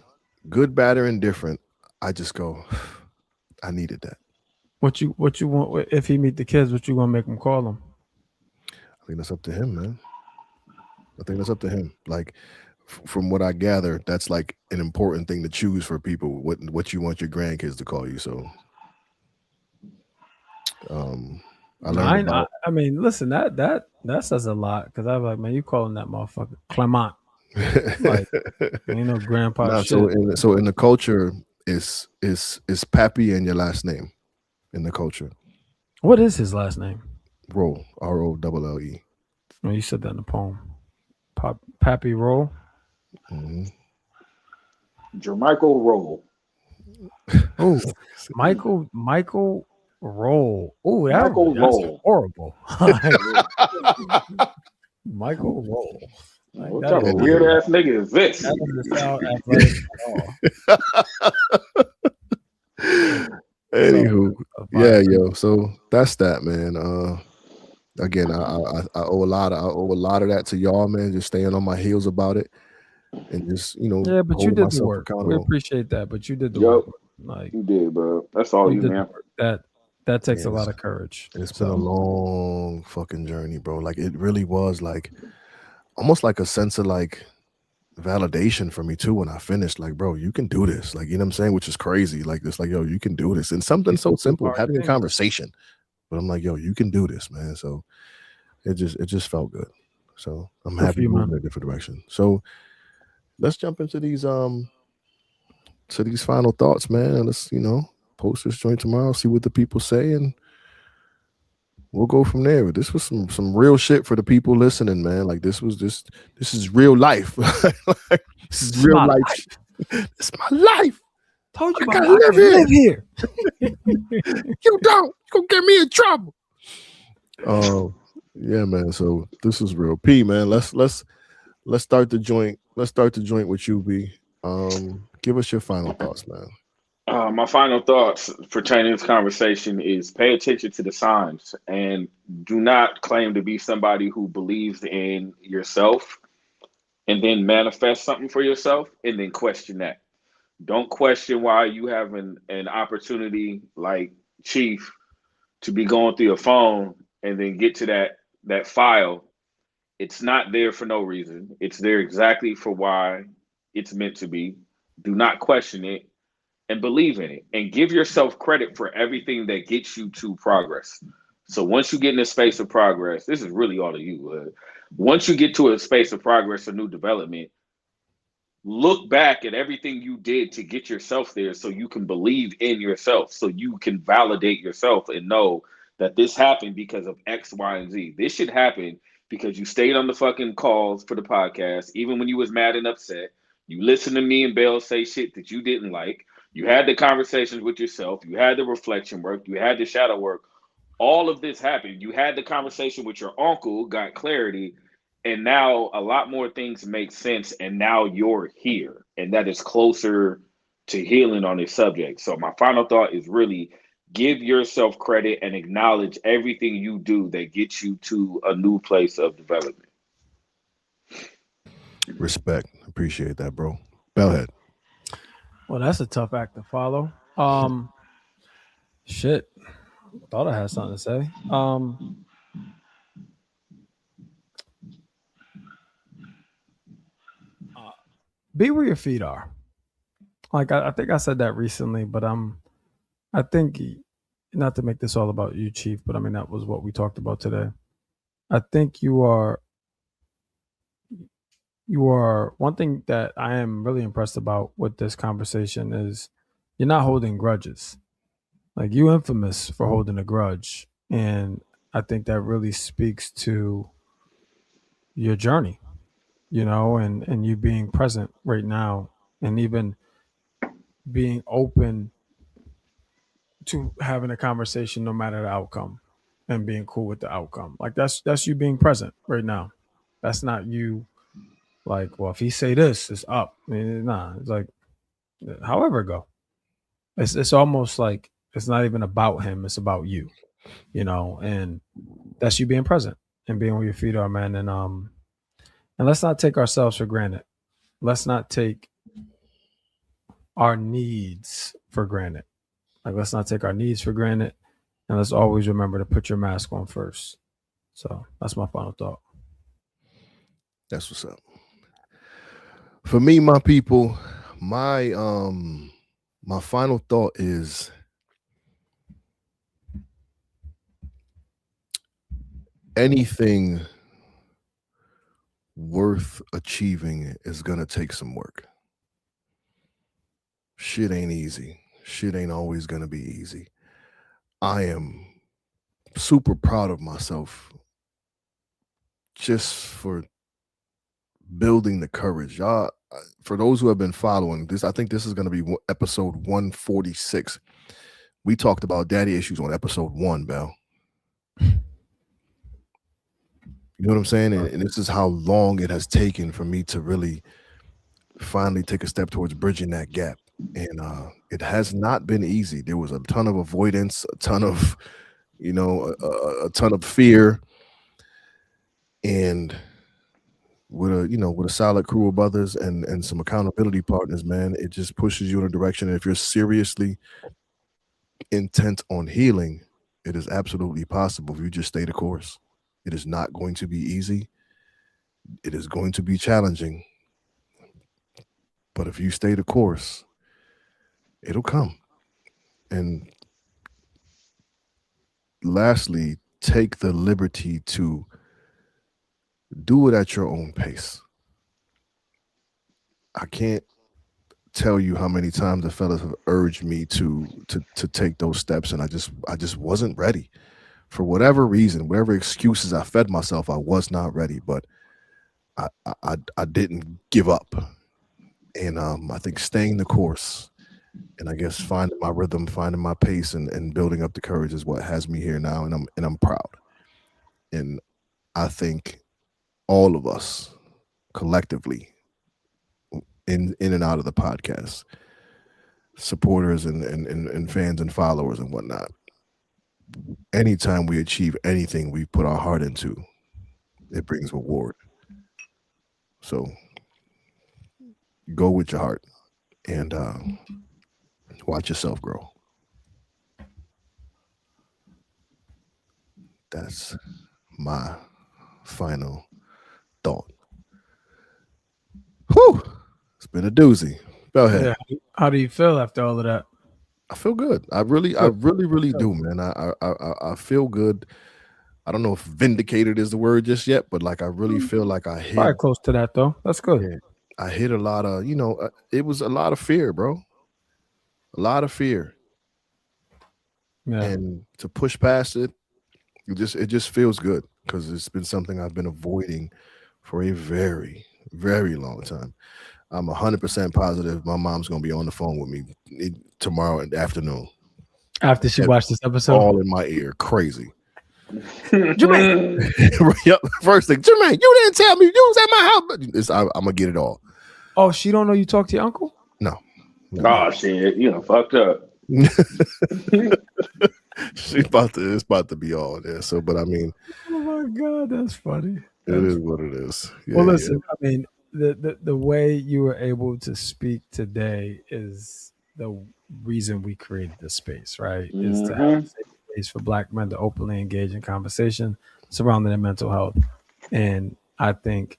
S1: good, bad, or indifferent. I just go, I needed that.
S2: What you want if he meet the kids? What you gonna make him call them?
S1: I think that's up to him, man. I think that's up to him. Like from what I gather, that's like an important thing to choose for people. What you want your grandkids to call you. So, um, I learned
S2: I
S1: about.
S2: I mean, listen, that says a lot because I'm like, man, you calling that motherfucker Clement? Like, ain't no grandpa
S1: Nah,
S2: shit.
S1: so in the culture, is Pappy and your last name in the culture.
S2: What is his last name?
S1: Roll Rolle.
S2: Oh, you said that in the poem. Pappy Roll.
S1: Mm-hmm.
S3: Jermichael Roll.
S2: Oh, Michael Roll. Oh,
S3: Michael
S2: that's
S3: Roll.
S2: horrible. Like,
S3: Yeah.
S2: Michael Roll. Like
S3: What
S2: that
S3: type
S2: is
S3: of
S2: not
S3: weird
S1: Anywho,
S3: ass nigga is this?
S2: that doesn't sound athletic at all. So
S1: anywho,
S2: a
S1: yeah,
S2: violin.
S1: yo. So that's that, man. Again, I owe a lot. I owe a lot of that to y'all, man. Just staying on my heels about it and just
S2: Yeah, but you
S1: holding
S2: did the
S1: myself
S2: work. We
S1: accountable.
S2: appreciate that, but you did the work.
S3: Yup,
S2: Like
S3: you did, bro. That's all
S2: you
S3: you,
S2: did the
S3: man.
S2: work. That takes
S1: Yeah,
S2: a lot of courage.
S1: it's been a
S2: So
S1: long fucking journey, bro. Like it really was like almost like a sense of like validation for me too when I finished. Like, bro, you can do this. Like, you know what I'm saying? Which is crazy. Like, it's like, yo, you can do this. And something
S2: people
S1: so
S2: do
S1: simple,
S2: hard
S1: having a
S2: things.
S1: conversation. But I'm like, yo, you can do this, man. So it just felt good. So I'm
S2: Good for
S1: happy
S2: you, man.
S1: moving in a different direction. So let's jump into these final thoughts, man. And let's, post this joint tomorrow, see what the people say, and we'll go from there. But this was some real shit for the people listening, man. Like this is real life. Like, this is
S2: This is
S1: real
S2: my
S1: life.
S2: life.
S1: It's my life.
S2: Told you
S1: I
S2: about
S1: gotta
S2: I
S1: live
S2: can
S1: here.
S2: live here.
S1: You don't. You gonna get me in trouble. Oh, yeah, man. So this is real. P, man. Let's start the joint. Let's start the joint with you, B. Give us your final thoughts, man.
S3: My final thoughts pertaining to this conversation is pay attention to the signs and do not claim to be somebody who believes in yourself and then manifest something for yourself and then question that. Don't question why you have an opportunity like Chief to be going through your phone and then get to that file. It's not there for no reason. It's there exactly for why it's meant to be. Do not question it and believe in it and give yourself credit for everything that gets you to progress. So once you get in a space of progress, this is really all of you. Once you get to a space of progress or new development, look back at everything you did to get yourself there so you can believe in yourself, so you can validate yourself and know that this happened because of X, Y, and Z. This should happen because you stayed on the fucking calls for the podcast, even when you was mad and upset. You listened to me and Bell say shit that you didn't like. You had the conversations with yourself. You had the reflection work. You had the shadow work. All of this happened. You had the conversation with your uncle, got clarity, And now a lot more things make sense, and now you're here, and that is closer to healing on this subject. So my final thought is really give yourself credit and acknowledge everything you do that gets you to a new place of development.
S1: Respect. Appreciate that, bro. Bellhead.
S2: Well, that's a tough act to follow. Shit. Thought I had something to say. Be where your feet are. Like I think I said that recently, but I think not to make this all about you, Chief, but I mean that was what we talked about today. I think you are one thing that I am really impressed about with this conversation is you're not holding grudges. Like you infamous for holding a grudge. And I think that really speaks to your journey, and you being present right now and even being open to having a conversation no matter the outcome and being cool with the outcome. Like that's you being present right now. That's not you like, well, if he say this, it's up. I mean, nah, it's like however it go. It's almost like it's not even about him, it's about you, and that's you being present and being where your feet are, man. And let's not take ourselves for granted. Let's not take our needs for granted. Like let's not take our needs for granted, and let's always remember to put your mask on first. So that's my final thought.
S1: That's what's up. For me, my people, my final thought is anything worth achieving is gonna take some work. Shit ain't easy. Shit ain't always gonna be easy. I am super proud of myself just for building the courage. Y'all, for those who have been following this, I think this is going to be episode 146. We talked about daddy issues on episode 1, Bell. You know what I'm saying? And this is how long it has taken for me to really finally take a step towards bridging that gap. And it has not been easy. There was a ton of avoidance, a ton of, a ton of fear. And with a solid crew of others and some accountability partners, man, it just pushes you in a direction. And if you're seriously intent on healing, it is absolutely possible if you just stay the course. It is not going to be easy. It is going to be challenging. But if you stay the course, it'll come. And lastly, take the liberty to do it at your own pace. I can't tell you how many times the fellas have urged me to take those steps, and I just wasn't ready. For whatever reason, whatever excuses I fed myself, I was not ready. But I didn't give up. And I think staying the course and I guess finding my rhythm, finding my pace and building up the courage is what has me here now, and I'm proud. And I think all of us collectively in and out of the podcast, supporters and fans and followers and whatnot, anytime we achieve anything we put our heart into, it brings reward. So go with your heart and watch yourself grow. That's my final thought. Whew, it's been a doozy. Go ahead.
S2: Yeah. How do you feel after all of that?
S1: I feel good. I really do, man. I feel good. I don't know if vindicated is the word just yet, but like I really feel like I hit.
S2: Probably close to that though. That's good.
S1: Yeah, I hit a lot of, it was a lot of fear, bro. A lot of fear,
S2: Yeah.
S1: and to push past it, it just feels good because it's been something I've been avoiding for a very, very long time. I'm 100% positive my mom's gonna be on the phone with me tomorrow afternoon.
S2: After she
S1: That-
S2: watched this episode.
S1: All in my ear, crazy.
S2: Jermaine.
S1: Yep. First thing, Jermaine, you didn't tell me you was at my house. I'm gonna get it all.
S2: Oh, she don't know you talk to your uncle?
S1: No, no, no.
S3: Oh shit, you know, fucked up.
S1: She's about to. It's about to be all there. So, but I mean,
S2: Oh my god, that's funny.
S1: it
S2: That's
S1: is what it is.
S2: Well,
S1: Yeah, yeah.
S2: listen, I mean, the way you were able to speak today is the reason we created this space, right? Is to have
S3: Hmm.
S2: a safe space for Black men to openly engage in conversation surrounding their mental health. And I think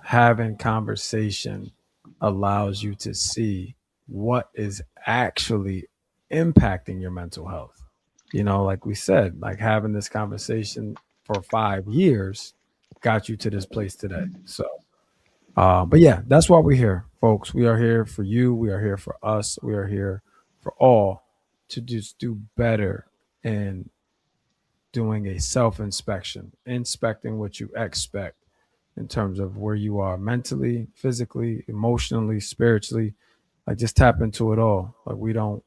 S2: having conversation allows you to see what is actually impacting your mental health. Like we said, like having this conversation for 5 years got you to this place today. So, but yeah, that's why we're here, folks. We are here for you. We are here for us. We are here for all to just do better in doing a self inspection, inspecting what you expect in terms of where you are mentally, physically, emotionally, spiritually. Like just tap into it all. Like we don't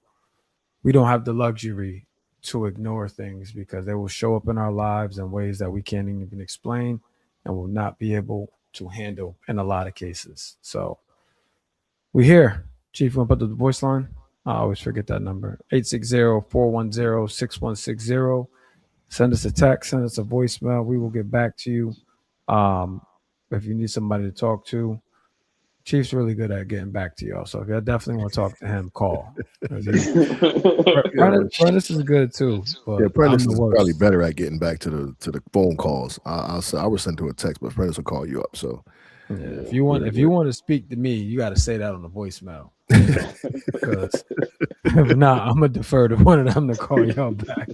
S2: have the luxury to ignore things because they will show up in our lives in ways that we can't even explain and will not be able to handle in a lot of cases. So we here. Chief, you want to put the voice line? I always forget that number. 860-410-6160. Send us a text, send us a voicemail. We will get back to you. Um, if you need somebody to talk to, Chief's really good at getting back to y'all. So if you definitely want to talk to him, call. 'Cause
S1: Yeah, but
S2: Prentice is good too,
S1: yeah,
S2: but I'm
S1: Prentice
S2: the
S1: is probably
S2: worst.
S1: better at getting back to the phone calls. I will send to a text, but Prentice will call you up. So
S2: Yeah, if you want
S1: we're,
S2: if
S1: we're
S2: you want to speak to me, you got to say that on the voicemail, because if not, I'm gonna defer to one of them to call y'all back.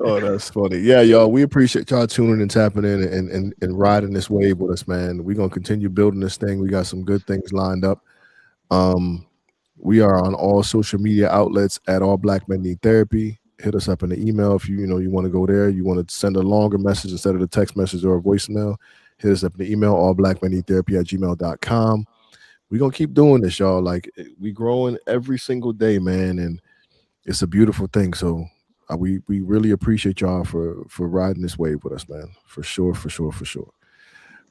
S1: Oh, that's funny. Yeah, y'all. We appreciate y'all tuning and tapping in and riding this wave with us, man. We're gonna continue building this thing. We got some good things lined up. Um, we are on all social media outlets at All Black Men Need Therapy. Hit us up in the email if you want to go there. You want to send a longer message instead of the text message or a voicemail. Hit us up in the email, allblackmenneedtherapy@gmail.com. We're gonna keep doing this, y'all. Like we growing every single day, man, and it's a beautiful thing. So we really appreciate y'all for riding this wave with us, man. For sure, for sure, for sure.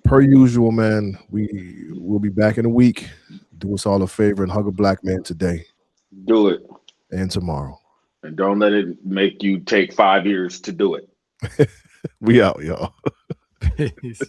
S1: Per usual, man. We will be back in a week. Do us all a favor and hug a black man today
S3: Do it.
S1: and tomorrow.
S3: And don't let it make you take 5 years to do it.
S1: We out, y'all.
S2: Peace.